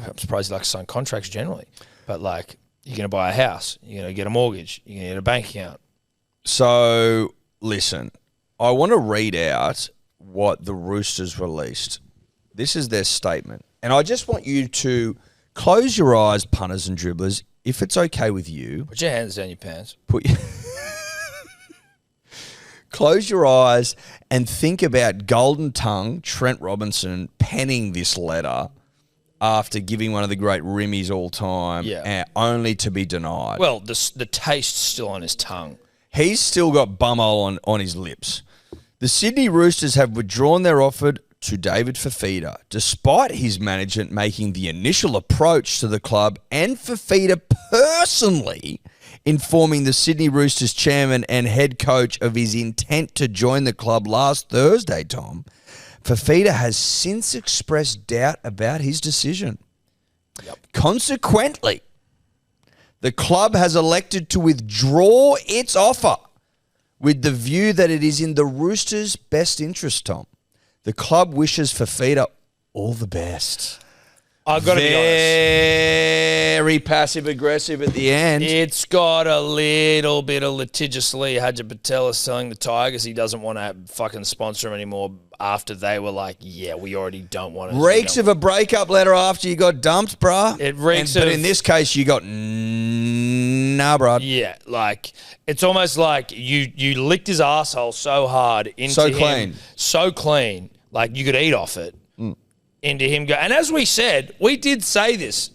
I'm surprised he likes to sign contracts generally. But you're going to buy a house, you're going to get a mortgage, you're going to get a bank account. So, listen, I want to read out what the Roosters released. This is their statement. And I just want you to close your eyes, punters and dribblers, if it's okay with you. Put your hands down your pants. Close your eyes and think about golden tongue Trent Robinson penning this letter after giving one of the great rimmies all time, only to be denied. Well, the taste's still on his tongue. He's still got bumhole on his lips. The Sydney Roosters have withdrawn their offer to David Fifita, despite his management making the initial approach to the club and Fifita personally informing the Sydney Roosters chairman and head coach of his intent to join the club last Thursday, Tom. Fifita has since expressed doubt about his decision. Yep. Consequently, the club has elected to withdraw its offer with the view that it is in the Roosters' best interest, Tom. The club wishes Fifita all the best. I've got to be honest. Very passive-aggressive at the end. It's got a little bit of litigiously. Hadja Patel is telling the Tigers he doesn't want to fucking sponsor him anymore after they were like, yeah, we already don't want to. Reeks of a breakup letter after you got dumped, bruh. It reeks But of- in this case, you got, nah, bruh. Yeah, it's almost like you licked his asshole so hard into So him. clean. So clean. Like you could eat off it. Into him go. And as we said, we did say this.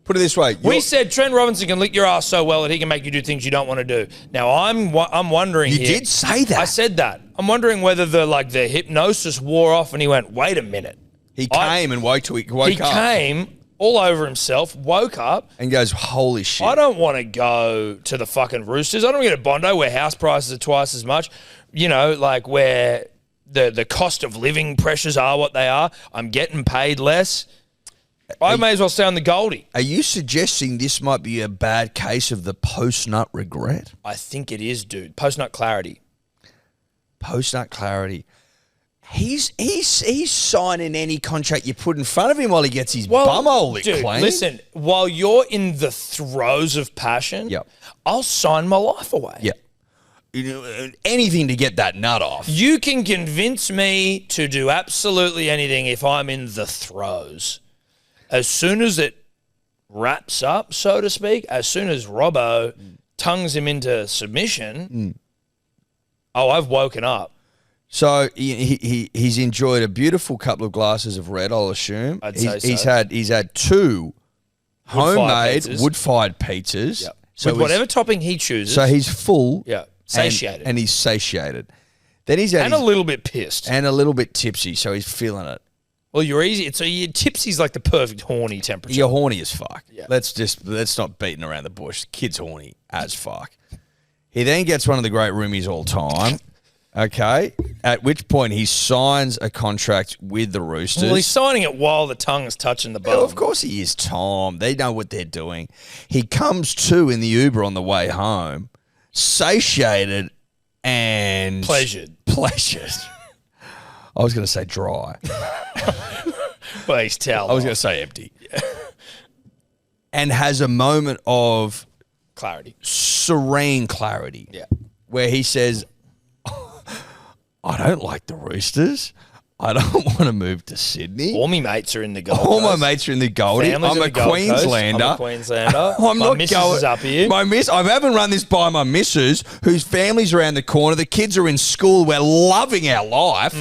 Put it this way. We said Trent Robinson can lick your ass so well that he can make you do things you don't want to do. Now I'm wondering. You here- did say that. I said that. I'm wondering whether the hypnosis wore off and he went, wait a minute. He came and woke up. He came all over himself, woke up. And goes, holy shit. I don't want to go to the fucking Roosters. I don't want to get a Bondo where house prices are twice as much. Where the cost of living pressures are what they are. I'm getting paid less. I may as well stay on the Goldie. Are you suggesting this might be a bad case of the post-nut regret? I think it is, dude. Post-nut clarity. Post-nut clarity. He's signing any contract you put in front of him while he gets his bumhole licked dude, clean. listen, while you're in the throes of passion, Yep. I'll sign my life away. Yeah. Anything to get that nut off. You can convince me to do absolutely anything if I'm in the throes. As soon as it wraps up, so to speak, as soon as Robbo tongues him into submission, Oh, I've woken up. So he's enjoyed a beautiful couple of glasses of red, I'll assume. I'd say so. He's had 2 homemade pizzas. wood-fired pizzas. Yep. So With whatever topping he chooses. So he's full. Yeah. and- Satiated. And he's satiated. Then he's had And a little bit pissed. and a little bit tipsy, so he's feeling it. Well, you're easy. So your tipsy's like the perfect horny temperature. You're horny as fuck. Yeah. Let's not beating around the bush. The kid's horny as fuck. He then gets one of the great roomies all time. Okay. At which point he signs a contract with the Roosters. Well, he's signing it while the tongue is touching the bum. Well, of course he is, Tom. They know what they're doing. He comes to in the Uber on the way home, satiated and Pleasured. I was going to say dry. Well, he's towel. I was going to say empty. And has a moment of clarity. serene clarity. Yeah. Where he says, I don't like the Roosters. I don't want to move to Sydney. All my mates are in the Gold All my Coast. mates are in the Goldie. Families I'm in a the Gold Coast. Queenslander. I'm a Queenslander. I'm My not missus going. is up here. I haven't run this by my missus, whose family's around the corner. The kids are in school. We're loving our life.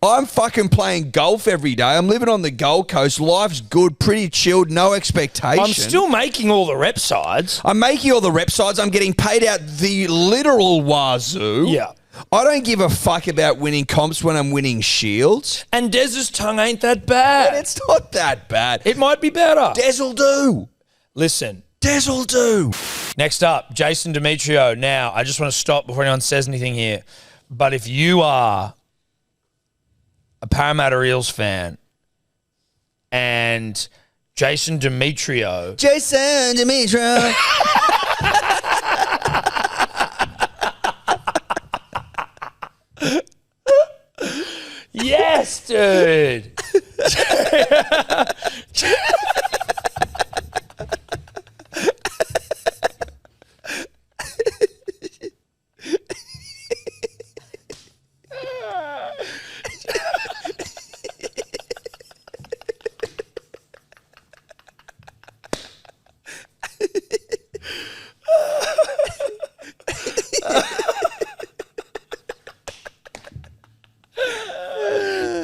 I'm fucking playing golf every day. I'm living on the Gold Coast. Life's good, pretty chilled, no expectation. I'm still making all the rep sides. I'm making all the rep sides. I'm getting paid out the literal wazoo. Yeah. I don't give a fuck about winning comps when I'm winning shields. And Dez's tongue ain't that bad. It's not that bad. It might be better. Dez'll do. Listen. Dez'll do. Next up, Jason Demetriou. Now, I just want to stop before anyone says anything here. But if you are a Parramatta Eels fan and Jason Demetriou... Yes, dude.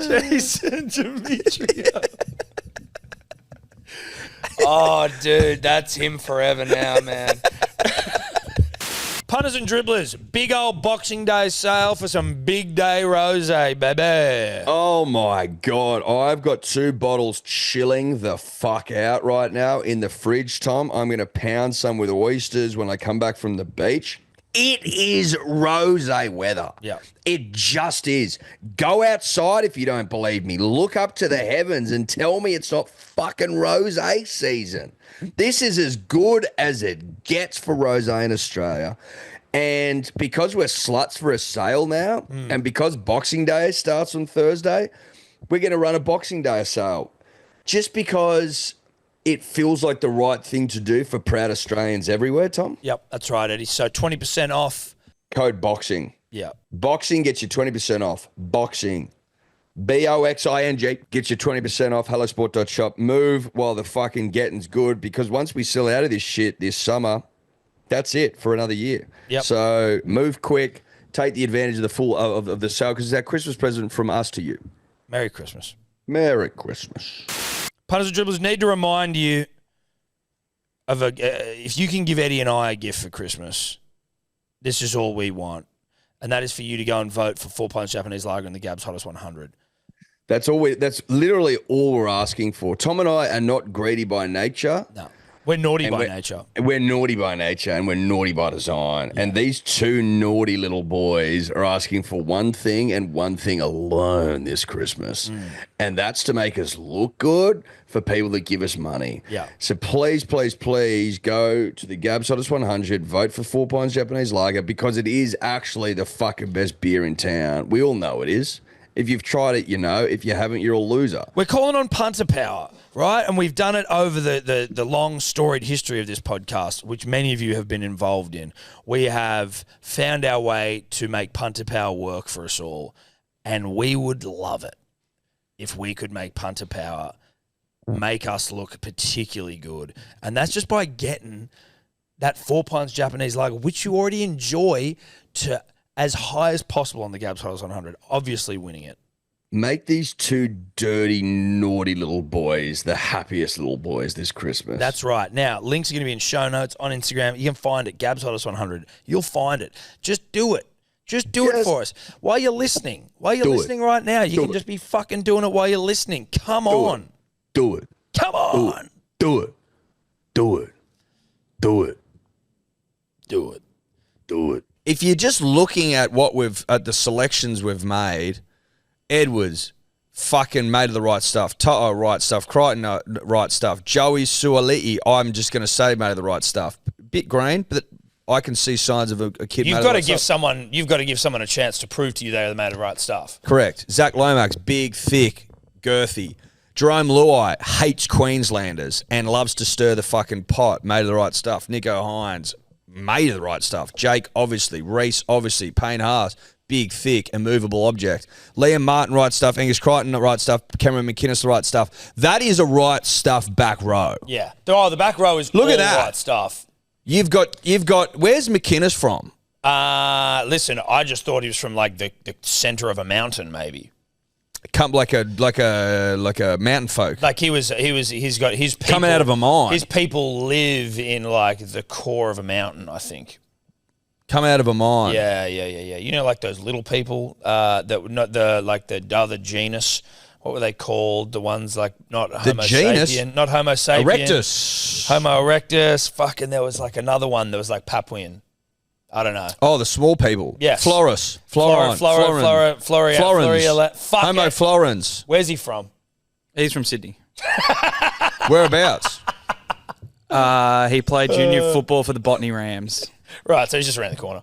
Jason Demetriou. Oh, dude, that's him forever now, man. Punters and dribblers, big old Boxing Day sale for some big day rosé, baby. Oh my God. I've got 2 bottles chilling the fuck out right now in the fridge, Tom. I'm going to pound some with oysters when I come back from the beach. It is rosé weather. Yeah. It just is. Go outside if you don't believe me. Look up to the heavens and tell me it's not fucking rosé season. This is as good as it gets for rosé in Australia. And because we're sluts for a sale now, and because Boxing Day starts on Thursday, we're going to run a Boxing Day sale. Just because it feels like the right thing to do for proud Australians everywhere, Tom. Yep, that's right, Eddie. So 20% off. Code BOXING. Yeah. Boxing gets you 20% off. Boxing. BOXING gets you 20% off. Hellosport.shop. Move while the fucking getting's good, because once we sell out of this shit this summer, that's it for another year. Yep. So move quick. Take the advantage of the full of the sale, because it's our Christmas present from us to you. Merry Christmas. Merry Christmas. Punters and dribblers, need to remind you of if you can give Eddie and I a gift for Christmas, this is all we want. And that is for you to go and vote for 4 Pints Japanese Lager in the Gab's Hottest 100. That's literally all we're asking for. Tom and I are not greedy by nature. No. We're naughty by nature. We're naughty by nature, and we're naughty by design. Yeah. And these 2 naughty little boys are asking for one thing and one thing alone this Christmas. And that's to make us look good for people that give us money. Yeah. So please, please, please go to the Gab's Hottest 100, vote for 4 Pints Japanese Lager, because it is actually the fucking best beer in town. We all know it is. If you've tried it, you know. If you haven't, you're a loser. We're calling on punter power, right? And we've done it over the long storied history of this podcast, which many of you have been involved in. We have found our way to make punter power work for us all. And we would love it if we could make punter power make us look particularly good. And that's just by getting that 4 Pints Japanese Lager, which you already enjoy, to as high as possible on the Gabs Hottest 100, obviously winning it. Make these two dirty, naughty little boys the happiest little boys this Christmas. That's right. Now, links are going to be in show notes on Instagram. You can find it, Gabs Hottest 100. You'll find it. Just do it. Just do it for us. While you're listening. While you're listening right now, you can just be fucking doing it while you're listening. Come on. Do it. Come on. Do it. Do it. Do it. Do it. Do it. If you're just looking at at the selections we've made, Edwards, fucking made of the right stuff. Toto, right stuff. Crichton, right stuff. Joey Suoliti, I'm just going to say made of the right stuff. Bit green, but I can see signs of a kid You've made got of the right stuff. You've got to give someone a chance to prove to you they are made of the right stuff. Correct. Zach Lomax, big, thick, girthy. Jerome Luai hates Queenslanders and loves to stir the fucking pot. Made of the right stuff. Nico Hines, made of the right stuff. Jake, obviously. Reese, obviously. Payne Haas, big, thick, immovable object. Liam Martin, right stuff. Angus Crichton, right stuff. Cameron McInnes, the right stuff. That is a right stuff back row. Yeah. The back row is Look all at that. right stuff. You've got. Where's McInnes from? Listen, I just thought he was from like the center of a mountain, maybe. Come like a mountain folk. Like he's got his people Coming out of a mine. His people live in like the core of a mountain, I think. Come out of a mine. Yeah. You know, like those little people that not the other genus. What were they called? The ones like not Homo genus? sapien, not Homo sapien. Erectus. Homo erectus. Fucking, there was like another one that was like Papuan. I don't know. Oh, the small people. Yes. Floris. Homo florens. Where's he from? He's from Sydney. Whereabouts? He played junior football for the Botany Rams. Right, so he's just around the corner.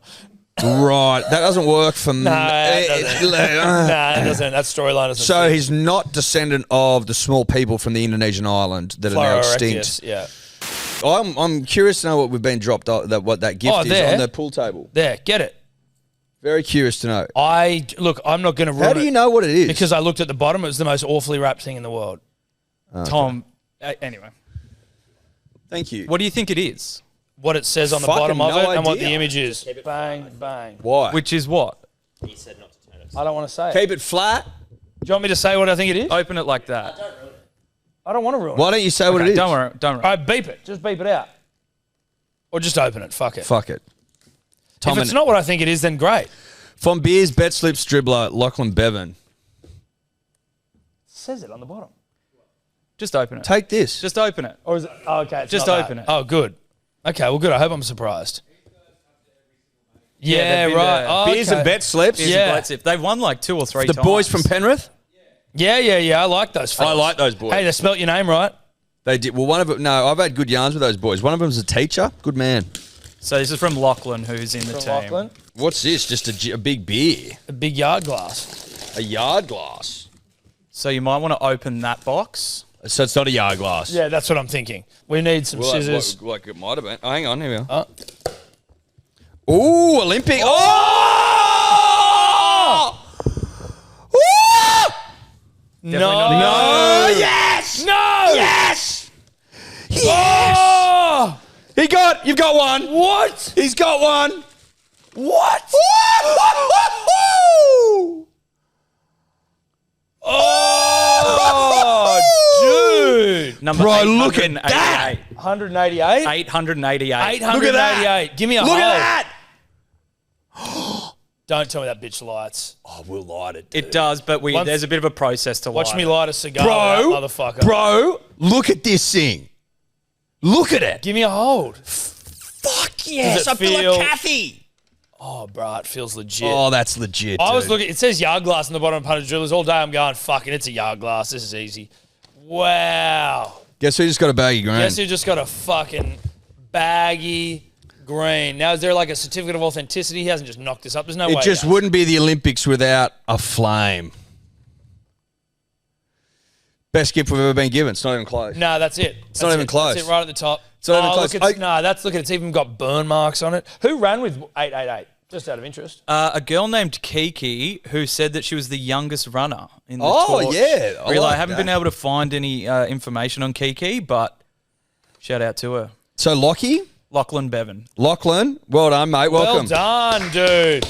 Right. That doesn't work for me. No, it doesn't. That storyline doesn't. So fit. he's not descendant of the small people from the Indonesian island that are now extinct. Yeah. I'm curious to know what we've been dropped what that gift is there. on the pool table. There, get it. Very curious to know. I'm not going to ruin it. How do you know what it is? Because I looked at the bottom. It was the most awfully wrapped thing in the world. Tom, anyway. Thank you. What do you think it is? What it says on the Fucking bottom of no it and what the idea. image is. Bang, bang. Why? Which is what? He said not to turn it. I don't want to say it. Keep it flat. Do you want me to say what I think it is? Open it like that. I don't want to ruin Why it. don't you say what it is? Don't worry. All right, beep it. Just beep it out. Or just open it. Fuck it. Fuck it. If it's not what I think it is, then great. From Beers, Bet Slips, Dribbler, Lachlan Bevan. It says it on the bottom. Just open it. Take this. Just open it. Or is it? Oh, okay. It's Just not open that. it. Oh, good. Okay, well, good. I hope I'm surprised. Yeah, they've been right. to Oh, Beers and Bet Slips. Yeah. They've won like 2 or 3 The times. boys from Penrith. Yeah. I like those fellas. I like those boys. Hey, they spelt your name right. They did. Well, one of them. No, I've had good yarns with those boys. One of them's a teacher. Good man. So this is from Lachlan, who's in the From team. Lachlan. What's this? Just a big beer. A big yard glass. A yard glass. So you might want to open that box. So it's not a yard glass. Yeah, that's what I'm thinking. We need some Well, scissors. like it might have been. Oh, hang on. Here we are. Ooh, Olympic. Oh! No. not. Yes! No. Yes! Oh! You've got one. What? He's got one. What? Oh, dude. Number Bro, look at that. 188? 888. 888. Give me a Look hole. at that. Don't tell me that bitch lights. Oh, we'll light it. It does, but there's a bit of a process to Watch light me it. light a cigar, Bro, with that motherfucker. Bro, look at this thing. Look at it. Give me a hold. Fuck yes. Does it feel- Kathy. Oh, bro, it feels legit. Oh, that's legit. I was dude. looking. It says yard glass on the bottom of Punter Drillers all day. I'm going, fucking, it's a yard glass. This is easy. Wow. Guess who just got a baggy green? Guess who just got a fucking baggy green? Now, is there like a certificate of authenticity? He hasn't just knocked this up. There's no way. It just he has. wouldn't be the Olympics without a flame. Best gift we've ever been given. It's not even close. No, that's it. It's not even close. That's it right at the top. It's not even close. Look, it's even got burn marks on it. Who ran with 888? Just out of interest. A girl named Kiki who said that she was the youngest runner in the Oh, torch. yeah. I Really, like I haven't that. been able to find any information on Kiki, but shout out to her. So, Lachlan, Lachlan Bevan. well done, mate. Well Welcome. done, dude.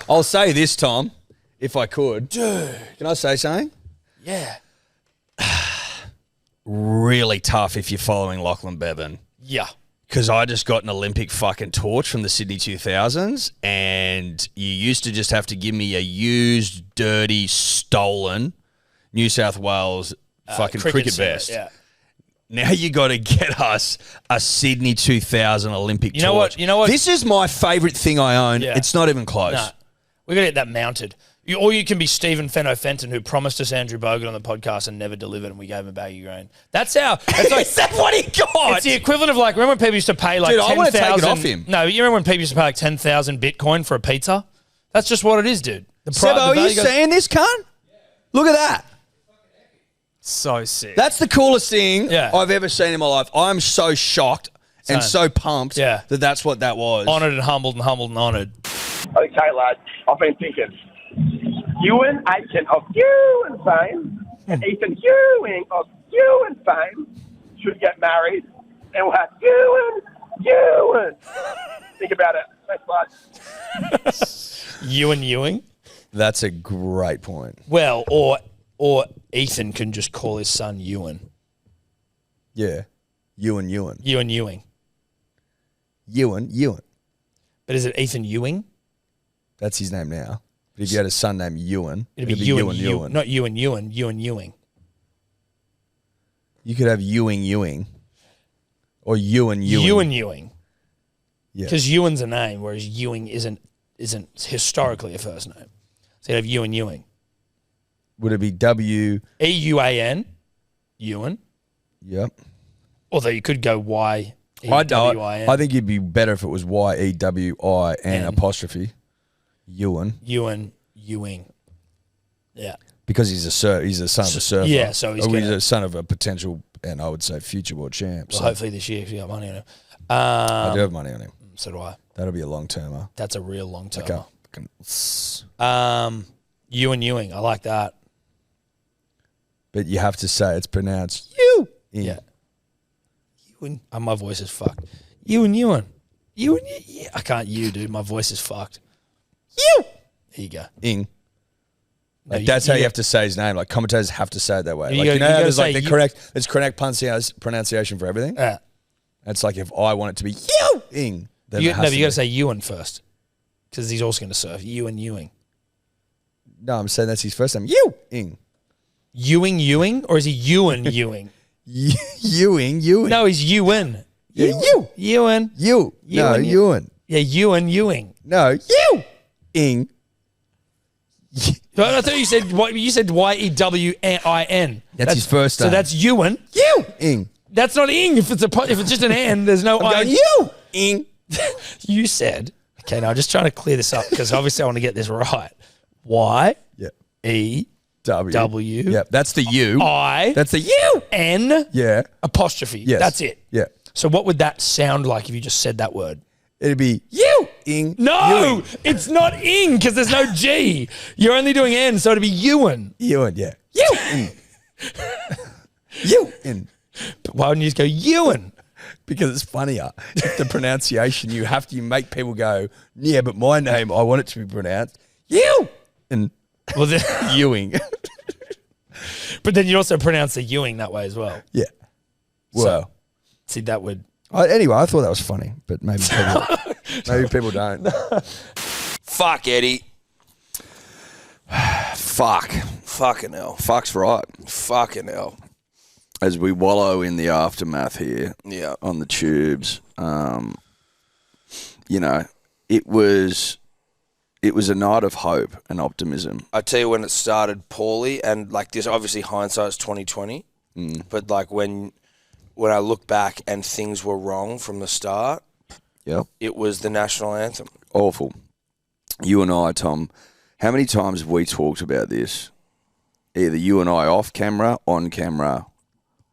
I'll say this, Tom, if I could. Dude. Can I say something? Yeah. Really tough if you're following Lachlan Bevan. Yeah. Because I just got an Olympic fucking torch from the Sydney 2000s, and you used to just have to give me a used, dirty, stolen New South Wales fucking cricket vest. Yeah. Now you got to get us a Sydney 2000 Olympic torch. You know what? This is my favourite thing I own. Yeah. It's not even close. No. We got to get that mounted. Or you can be Stephen Fenton, who promised us Andrew Bogut on the podcast and never delivered, and we gave him a baggy grain. That's how. It's like, Is that what he got? It's the equivalent of like, remember when people used to pay like Dude, 10,000? I want to take it off him. No, you remember when people used to pay like 10,000 Bitcoin for a pizza? That's just what it is, dude. Sebo, are you seeing this, cunt? Look at that. So sick. That's the coolest thing Yeah. I've ever seen in my life. I'm so shocked and so pumped Yeah. that that's what that was. Honoured and humbled and humbled and honoured. Okay, lad, I've been thinking. Ewan Aitken of Ewan fame and Ethan Yewing of Ewan fame should get married, and we'll have Ewan. Think about it. Thanks, bud. Ewing? That's a great point. Well, or Ethan can just call his son Ewan. Yeah. Ewan. Ewing. Ewan. But is it Ethan Ewing? That's his name now. But if you had a son named Ewan, It'd be Ewan. Not Ewan. Ewing. You could have Yewing. Or Ewan. Ewing. Yeah. Because Ewan's a name, whereas Ewing isn't historically a first name. So you'd have Ewing. Would it be W? EUAN, Ewan. Yep. Although you could go Y. I think it'd be better if it was YEWI and apostrophe. Ewing. Yeah. Because he's a son of a surfer. Yeah, so he's a son of a potential, and I would say future world champ. Well, so hopefully this year, because you got money on him. I do have money on him. So do I. That'll be a long termer. That's a real long term. Okay. Ewing. I like that. But you have to say it's pronounced you. Yeah. Ewing. Oh, my voice is fucked. Ewing. Yeah. I can't dude. My voice is fucked. You. There you go. Ing. No, That's how you have to say his name. Like commentators have to say it that way. You Like gotta- you know you how gotta there's like say the you- correct. There's correct pronunciation for everything. Yeah. It's like if I want it to be Ewing, then You it has got to to be. say Ewan first, because he's also going to surf. Ewing. No, I'm saying that's his first name. Ewing. Ewing, or is he Ewing? Ewing. No, he's Ewan. Yeah, Ewan. No, Ewan. Yeah, Ewing. No, Ewing. I thought you said Yewin. That's his first So name. that's Ewan. Ing. That's not ing. If it's just an N, there's no I. Ing. You said. Okay, now I'm just trying to clear this up because obviously I want to get this right. Y. Yeah. E. W. Yep, that's the U. I. That's the U. N. Yeah. Apostrophe. Yes. That's it. Yeah. So what would that sound like if you just said that word? It'd be Ing. No, Ewing. it's not ing because there's no G. You're only doing N, so it'd be Ewan. Ewan, yeah. Ewing. Ewing. But why wouldn't you just go Ewan? Because it's funnier. The pronunciation, you make people go, yeah, but my name, I want it to be pronounced Ewing. Well, then, Ewing. but then you also pronounce the Ewing that way as well. Yeah. Well. See, that would. Anyway, I thought that was funny, but maybe people don't. Fuck, Eddie. Fuck. Fucking hell. Fuck's right. Fucking hell. As we wallow in the aftermath here on the tubes, it was a night of hope and optimism. I tell you when it started poorly, and like this, obviously hindsight's 2020, but like when I look back and things were wrong from the start, it was the national anthem. Awful. You and I, Tom, how many times have we talked about this? Either you and I off camera, on camera,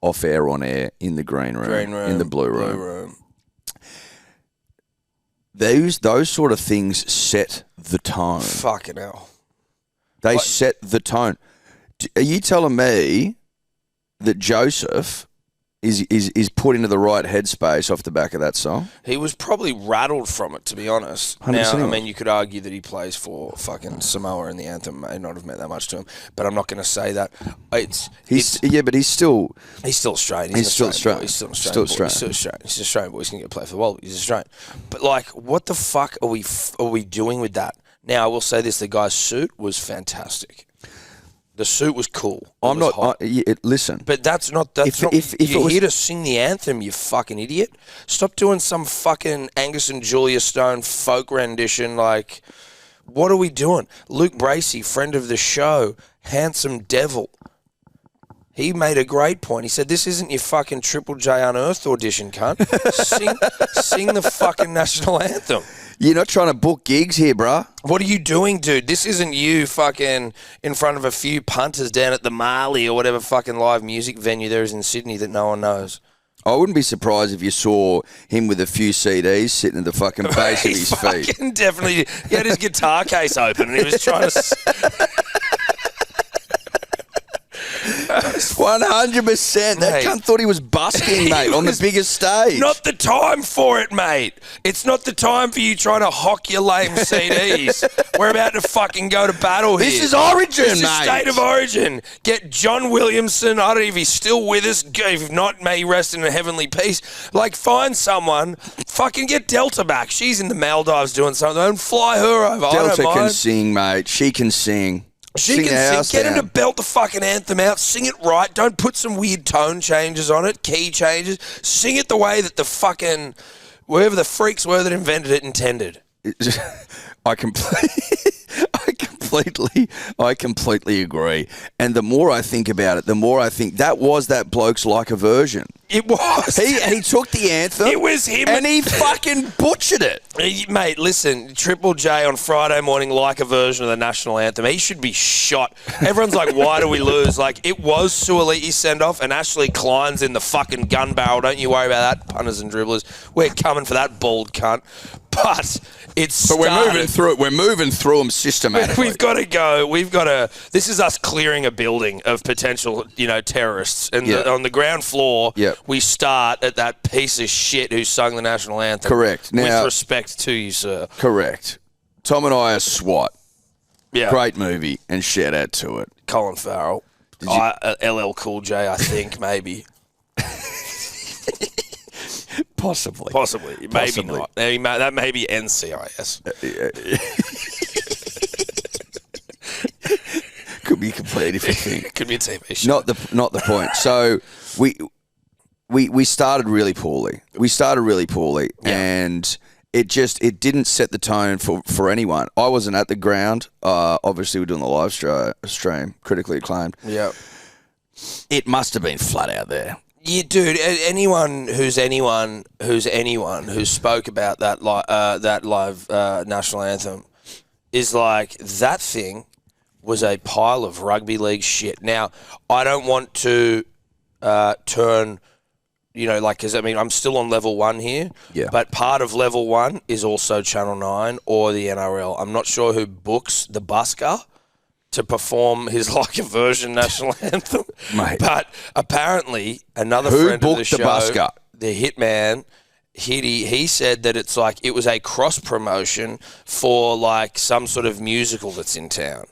off air, on air, in the green room, in the blue room. Those sort of things set the tone. Fucking hell. They set the tone. Are you telling me that Joseph is put into the right headspace off the back of that song. He was probably rattled from it, to be honest. 100% Now, I mean, you could argue that he plays for fucking Samoa and the Anthem may not have meant that much to him, but I'm not going to say that. But he's still Australian. He's still Australian. He's still Australian. He's Australian, but he's going to get played for the Wallabies. He's Australian. But like, what the fuck are we doing with that? Now, I will say this: the guy's suit was fantastic. The suit was cool. Listen, but that's not. If you're here to sing the anthem, you fucking idiot. Stop doing some fucking Angus and Julia Stone folk rendition. Like, what are we doing? Luke Bracey, friend of the show, handsome devil. He made a great point. He said, "This isn't your fucking Triple J Unearthed audition, cunt. sing the fucking national anthem." You're not trying to book gigs here, bruh. What are you doing, dude? This isn't you fucking in front of a few punters down at the Marley or whatever fucking live music venue there is in Sydney that no one knows. I wouldn't be surprised if you saw him with a few CDs sitting at the fucking base of his feet. Fucking definitely. He had his guitar case open and he was trying to... 100%. That cunt thought he was busking, mate, on the biggest stage. Not the time for it, mate. It's not the time for you trying to hock your lame CDs. We're about to fucking go to battle here. This is Origin, this mate. This is State of Origin. Get John Williamson. I don't know if he's still with us. If not, may he rest in a heavenly peace. Like, find someone. Fucking get Delta back. She's in the Maldives doing something. And fly her over. Delta can sing, mate. She can sing. She can sing. Get him to belt the fucking anthem out. Sing it right. Don't put some weird tone changes on it, key changes. Sing it the way that the fucking, whoever the freaks were that invented it intended. I completely agree. And the more I think about it, the more I think that was that bloke's like a version. It was. He took the anthem. It was him. And he fucking butchered it. Mate, listen, Triple J on Friday morning like a version of the national anthem. He should be shot. Everyone's like, why do we lose? Like, it was Suoliti's send-off and Ashley Klein's in the fucking gun barrel. Don't you worry about that, punters and dribblers. We're coming for that bald cunt. But we're moving through it. We're moving through them systematically. We've got to go. This is us clearing a building of potential, terrorists. And on the ground floor, we start at that piece of shit who sung the national anthem. Correct. Now, with respect to you, sir. Correct. Tom and I are SWAT. Yeah. Great movie, and shout out to it. Colin Farrell. LL Cool J, I think, maybe. Possibly. Maybe not. That may be NCIS. Could be a completely different thing. Could be a TV show. Not the point. So we started really poorly. And it didn't set the tone for anyone. I wasn't at the ground. Obviously, we're doing the live stream, critically acclaimed. Yeah. It must have been flat out there. Yeah, dude. Anyone who spoke about that live national anthem is like, that thing was a pile of rugby league shit. Now, I don't want to turn, because I'm still on level 1 here. Yeah. But part of level 1 is also Channel 9 or the NRL. I'm not sure who books the Busker to perform his like a version national anthem. Mate. But apparently another Who friend of the booked show, the Busker? the Hitman, he said that it's like it was a cross promotion for like some sort of musical that's in town.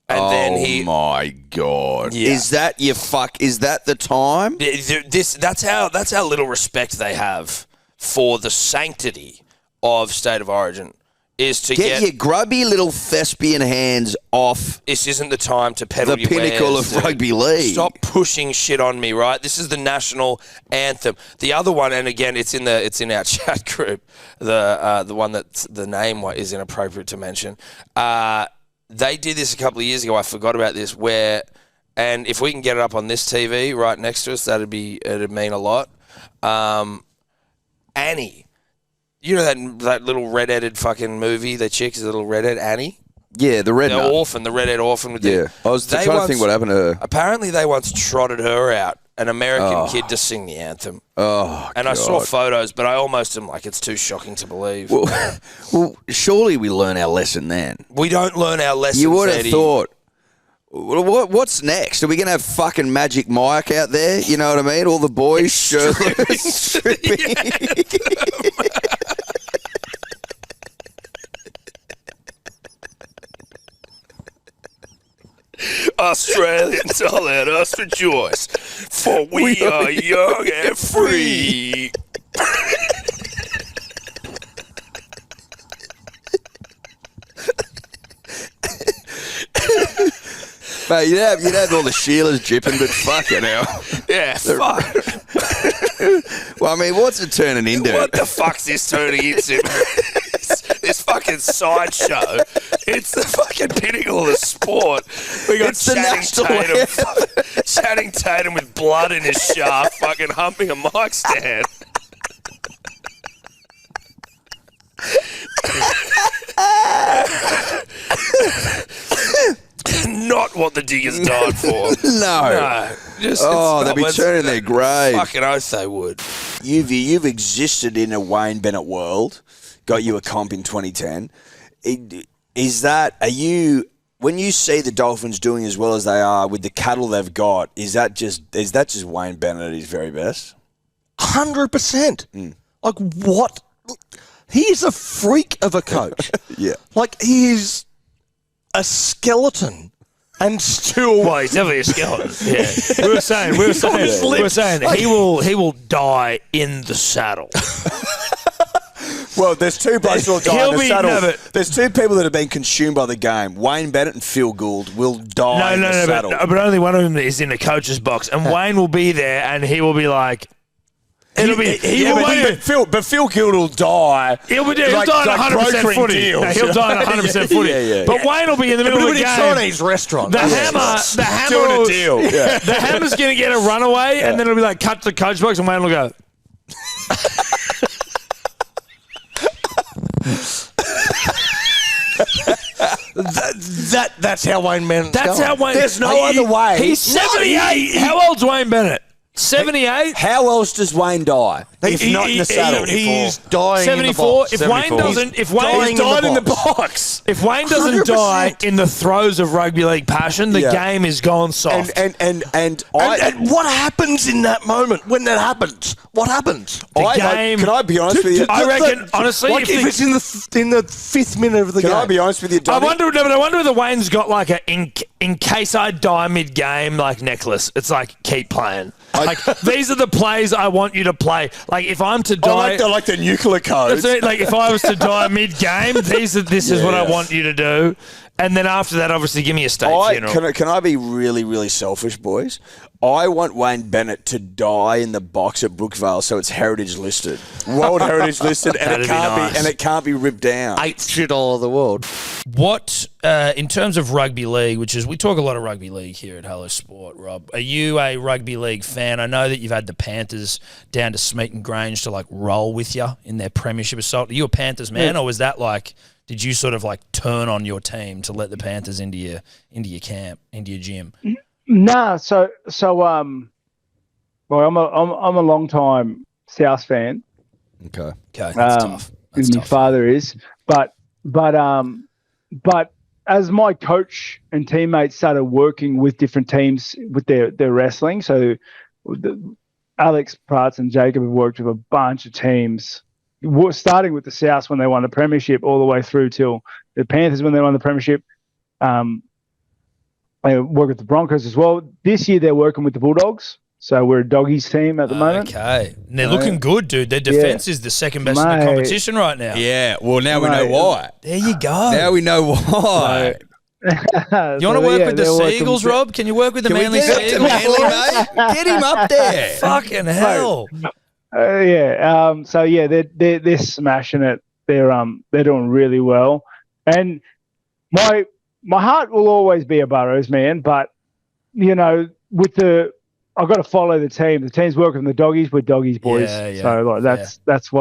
And then my God. Yeah. Is that the time? That's how little respect they have for the sanctity of State of Origin. Is to get your grubby little thespian hands off. This isn't the time to peddle the your pinnacle wares, of rugby league. Stop pushing shit on me, right? This is the national anthem. The other one, and again, it's in our chat group. The one that the name is inappropriate to mention. They did this a couple of years ago. I forgot about this. And if we can get it up on this TV right next to us, it'd mean a lot. Annie. You know that little red-headed fucking movie, the chick is a little redhead, Annie? Yeah, the red orphan, the redhead orphan. I was trying to think what happened to her. Apparently they once trotted her out, an American kid, to sing the anthem. Oh, and God. I saw photos, but I almost am like, it's too shocking to believe. Well, surely we learn our lesson then. We don't learn our lesson, You would have thought, What's next? Are we going to have fucking Magic Mike out there? You know what I mean? All the boys shirtless, stripping. Australians, all let us rejoice, for we are young and free. Mate, you'd have all the Sheilas dripping, but fucking hell. Yeah, fuck. Well, I mean, what's it turning into? What the fuck's this turning into? This fucking sideshow. It's the fucking pinnacle of the sport. We got It's the national Channing Tatum with blood in his shaft, fucking humping a mic stand. Not what the diggers died for. No. They'd be turning their grave. Fucking oath they would. You've existed in a Wayne Bennett world. Got you a comp in 2010. When you see the Dolphins doing as well as they are with the cattle they've got, is that just Wayne Bennett at his very best? 100%. Like, what? He is a freak of a coach. Yeah. Like, he is a skeleton and still... Well, he's definitely a skeleton. Yeah. We were saying he will die in the saddle. Well, there's two blokes who will die in the saddle. No, there's two people that have been consumed by the game. Wayne Bennett and Phil Gould will die in the saddle. But only one of them is in the coach's box, and Wayne will be there, and he will be like... But Phil Gould will die. He'll die at 100% footy. He'll die at 100% footy. Yeah. But Wayne will be in the middle of the game. Chinese restaurant. The hammer, Doing a deal. Yeah. the hammer's going to get a runaway, and then it'll be like cut to the coach box, and Wayne will go. That's how Wayne Bennett's That's going. how Wayne. There's no other way. He's 78. How old's Wayne Bennett? 78. How else does Wayne die? If not in the saddle. He's dying 74. in the box. If Wayne died in the box. If Wayne doesn't 100%. die in the throes of rugby league passion, the game is gone soft. And what happens in that moment when that happens? What happens? Can I be honest with you? I reckon, honestly, like if it's in the 5th minute of the game. Can I be honest with you, I Donnie? wonder whether Wayne's got like a in case I die mid game like necklace. It's like keep playing. Like these are the plays I want you to play. Like if I'm to die, I like the nuclear codes. like if I was to die mid game, this is what I want you to do. And then after that, obviously, give me a state funeral. Can I be really, really selfish, boys? I want Wayne Bennett to die in the box at Brookvale so it's heritage listed. World Heritage listed, and it can't be ripped down. 8th shit all of the world. What, in terms of rugby league, which is, we talk a lot of rugby league here at Hello Sport, Rob. Are you a rugby league fan? I know that you've had the Panthers down to Smeaton Grange to like roll with you in their premiership assault. Are you a Panthers man, or was that like... Did you sort of like turn on your team to let the Panthers into your camp, into your gym? Nah, well, I'm a long time South fan. Okay, that's tough. My father is, but as my coach and teammates started working with different teams with their wrestling, so Alex Pratt and Jacob have worked with a bunch of teams. Starting with the South when they won the premiership all the way through till the Panthers when they won the premiership. They work with the Broncos as well. This year they're working with the Bulldogs. So we're a doggies team at the moment. Okay. And they're looking good, dude. Their defence is the second best in the competition right now. Yeah. Well, now we know why. There you go. Now we know why. You want to work with the Seagulls, Rob? Can you work with the Manly Seagulls? Manly, mate? Get him up there. Fucking hell. They're smashing it. They're doing really well, and my heart will always be a Burrows man. But you know, I've got to follow the team. The team's working the doggies. We're doggies boys. So that's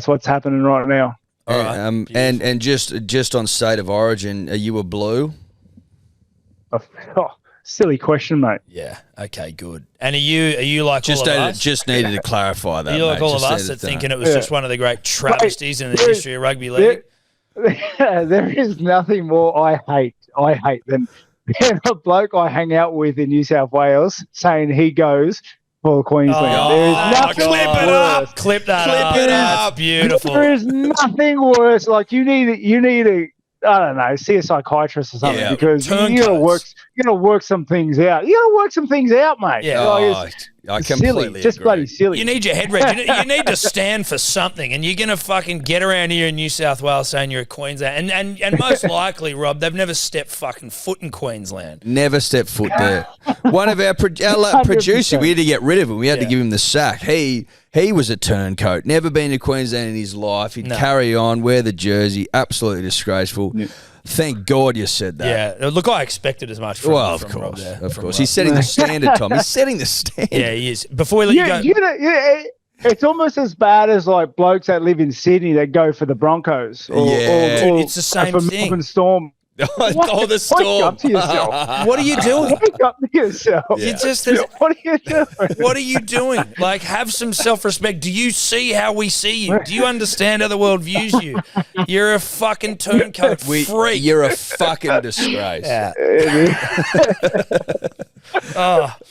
what's happening right now. All right. And just on State of Origin, are you a blue? Silly question, mate. Yeah. Okay. Good. And are you like all of us? Just needed to clarify that. Are you like all of us that thinking it was just one of the great travesties in the history of rugby league? There is nothing more I hate than than a bloke I hang out with in New South Wales saying he goes for Queensland. There is nothing worse. Clip that up. Beautiful. There is nothing worse. Like you need to I don't know, see a psychiatrist or something because you gotta work some things out. You gotta work some things out, mate. Yeah. Like, I it's completely silly. Just agree. bloody silly. You need your head read. You need to stand for something, and you're gonna fucking get around here in New South Wales saying you're a Queensland, and most likely, Rob, they've never stepped fucking foot in Queensland. Never step foot there. One of our producer, we had to get rid of him. We had to give him the sack. He was a turncoat. Never been to Queensland in his life. He'd carry on, wear the jersey. Absolutely disgraceful. Yeah. Thank God you said that. Yeah, look, I expected as much from of Rob course, there. of course. He's setting the standard, Tom. He's setting the standard. Yeah, he is. Before we let you go... It's almost as bad as like blokes that live in Sydney that go for the Broncos. Or it's the same for thing. Melbourne Storm. Oh, the Storm. Wake up to yourself. What are you doing? Wake up to yourself. You just, what are you doing? What are you doing? Like, have some self-respect. Do you see how we see you? Do you understand how the world views you? You're a fucking turncoat freak. You're a fucking disgrace. Yeah.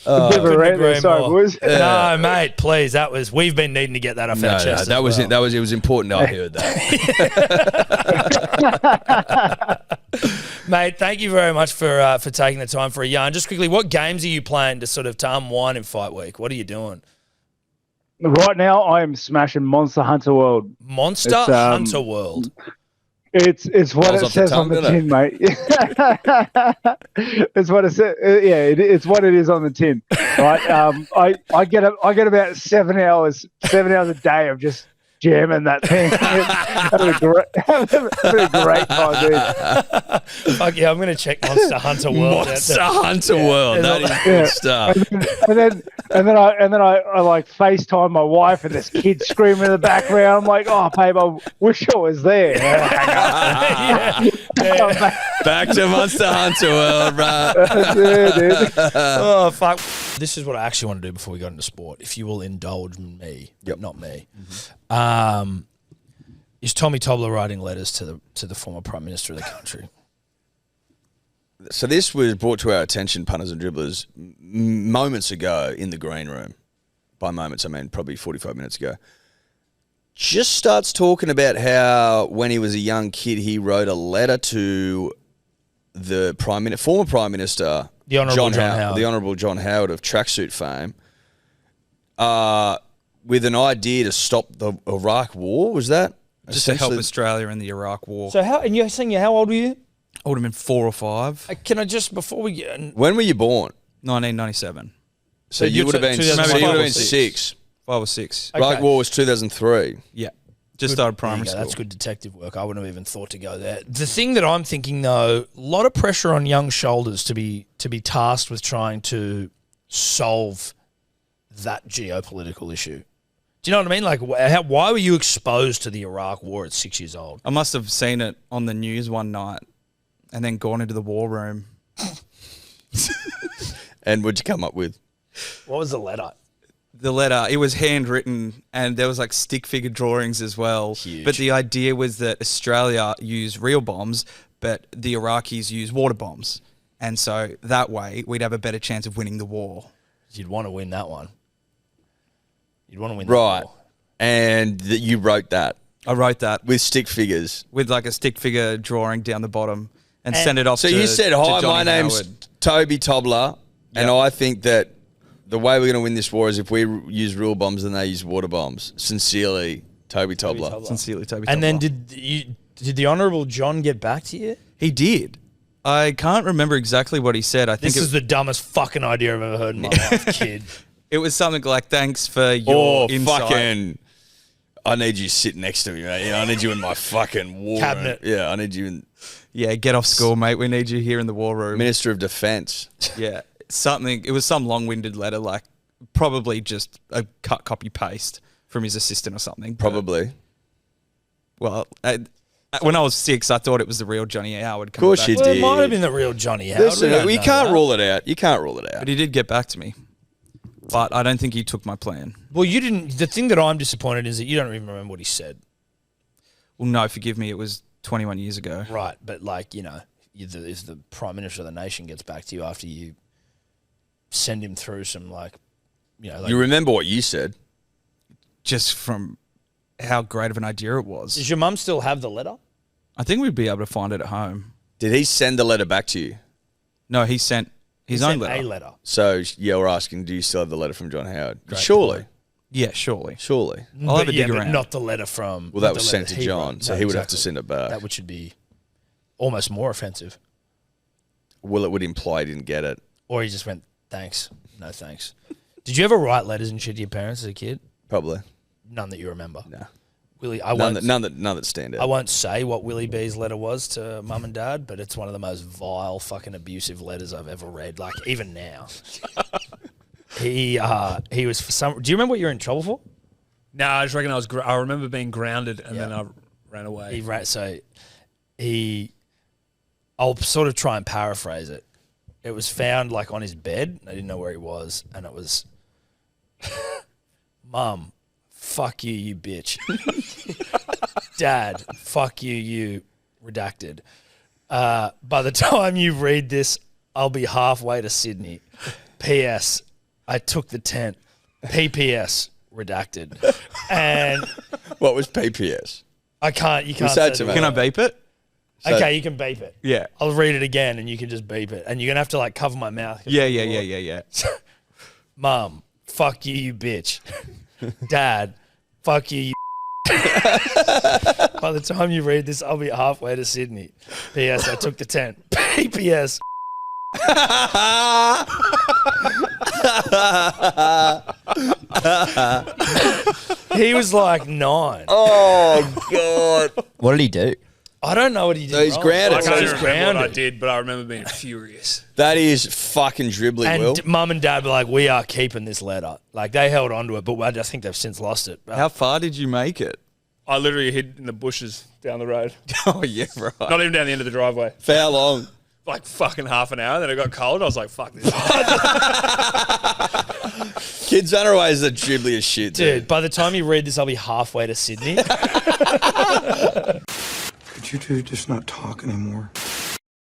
Couldn't agree more. No, mate, please. We've been needing to get that off our chest. That was it. It was important I heard that. Mate, thank you very much for taking the time for a yarn. Just quickly, what games are you playing to sort of unwind in fight week? What are you doing? Right now, I am smashing Monster Hunter World. Monster Hunter World. It's what it says on the tin, mate. It's what it says. It's what it is on the tin, right? I get about 7 hours a day of just jamming that thing. Having a great time, dude. Fuck yeah, I'm going to check Monster Hunter World. Monster Hunter World. That is good stuff. And then I like FaceTime my wife and this kid screaming in the background. I'm like, oh, babe, I wish I was there. Back to Monster Hunter World, bro. Dude. Oh, fuck. This is what I actually want to do before we go into sport. If you will indulge me, not me. Mm-hmm. Is Tommy Tobler writing letters to the former Prime Minister of the country? So this was brought to our attention, punters and dribblers, moments ago in the green room. By moments, I mean probably 45 minutes ago. Just starts talking about how when he was a young kid, he wrote a letter to the former Prime Minister, the Honourable John Howard. The Honourable John Howard of tracksuit fame, with an idea to stop the Iraq War. Was that? Just to help Australia in the Iraq War. So and you're saying how old were you? I would have been 4 or 5. Can I just, before we get... When were you born? 1997. So you would have been 6. 5 or 6. Okay. Iraq War was 2003. Yeah. Just started primary school. That's good detective work. I wouldn't have even thought to go there. The thing that I'm thinking, though, a lot of pressure on young shoulders to be tasked with trying to solve that geopolitical issue. Do you know what I mean? Like, why were you exposed to the Iraq War at 6 years old? I must have seen it on the news one night and then gone into the war room. And what'd you come up with? What was the letter? The letter, it was handwritten and there was like stick figure drawings as well. Huge. But the idea was that Australia used real bombs, but the Iraqis use water bombs. And so that way we'd have a better chance of winning the war. You'd want to win that one. You'd want to win that Right. war. And you wrote that. I wrote that. With stick figures. With like a stick figure drawing down the bottom and send it off so to you said, hi, Johnny my name's Howard. Toby Tobler, and I think that the way we're going to win this war is if we use real bombs and they use water bombs. Sincerely, Toby Tobler. Sincerely, Toby Tobler. And then did the Honourable John get back to you? He did. I can't remember exactly what he said. I think This is the dumbest fucking idea I've ever heard in my life, kid. It was something like, thanks for your insight. Fucking, I need you sitting next to me, mate. Yeah, I need you in my fucking war Cabinet. room. Yeah, I need you in... Yeah, get off school, mate. We need you here in the war room. Minister of Defence. Yeah, it was some long-winded letter, like probably just a cut, copy, paste from his assistant or something. Probably. Well, when I was 6, I thought it was the real Johnny Howard. Of course you did. It might have been the real Johnny Howard. Listen, you can't rule it out. You can't rule it out. But he did get back to me. But I don't think he took my plan. Well, you didn't. The thing that I'm disappointed is that you don't even remember what he said. Well, no, forgive me. It was 21 years ago. Right, but like, you know, if the Prime Minister of the nation gets back to you after you send him through some you remember what you said? Just from how great of an idea it was. Does your mum still have the letter? I think we'd be able to find it at home. Did he send the letter back to you? No, he sent his own letter. A letter. So we're asking, do you still have the letter from John Howard? Great Surely. point. Yeah, surely. I'll have a dig but around. not the letter from. Well, that not was the sent letter to he John, wrote. so No, he would have to exactly. send it back. That should be almost more offensive. Well, it would imply he didn't get it. Or he just went, thanks. No thanks. Did you ever write letters and shit to your parents as a kid? Probably. None that you remember. No. Willy, None that stand out. I won't say what Willy B's letter was to mum and dad, but it's one of the most vile, fucking abusive letters I've ever read. Like even now, he was for some. Do you remember what you were in trouble for? No, I just reckon I remember being grounded and then I ran away. I'll sort of try and paraphrase it. It was found like on his bed. I didn't know where he was, and it was, Mum, fuck you, you bitch. Dad, fuck you, you redacted. By the time you read this, I'll be halfway to Sydney. P.S. I took the tent. P.P.S. redacted. And what was PPS? You can't say say to me. Can I beep it? Okay, you can beep it. Yeah. I'll read it again and you can just beep it. And you're going to have to like cover my mouth. Yeah. Mom, fuck you, you bitch. Dad, fuck you, you By the time you read this, I'll be halfway to Sydney. P.S. I took the tent. P.P.S. He was like 9. Oh, God. What did he do? I don't know what he did. So he's grounded. I can't He's remember what I grounded. did, but I remember being furious. That is fucking dribbling, Will. And mum and dad were like, we are keeping this letter. Like, they held on to it, but I just think they've since lost it. How far did you make it? I literally hid in the bushes down the road. Oh, yeah, right. Not even down the end of the driveway. For how long? Like fucking half an hour. Then it got cold. I was like, fuck this. Kids aren't always the dribbliest shit, Dude, by the time you read this, I'll be halfway to Sydney. Could you two just not talk anymore?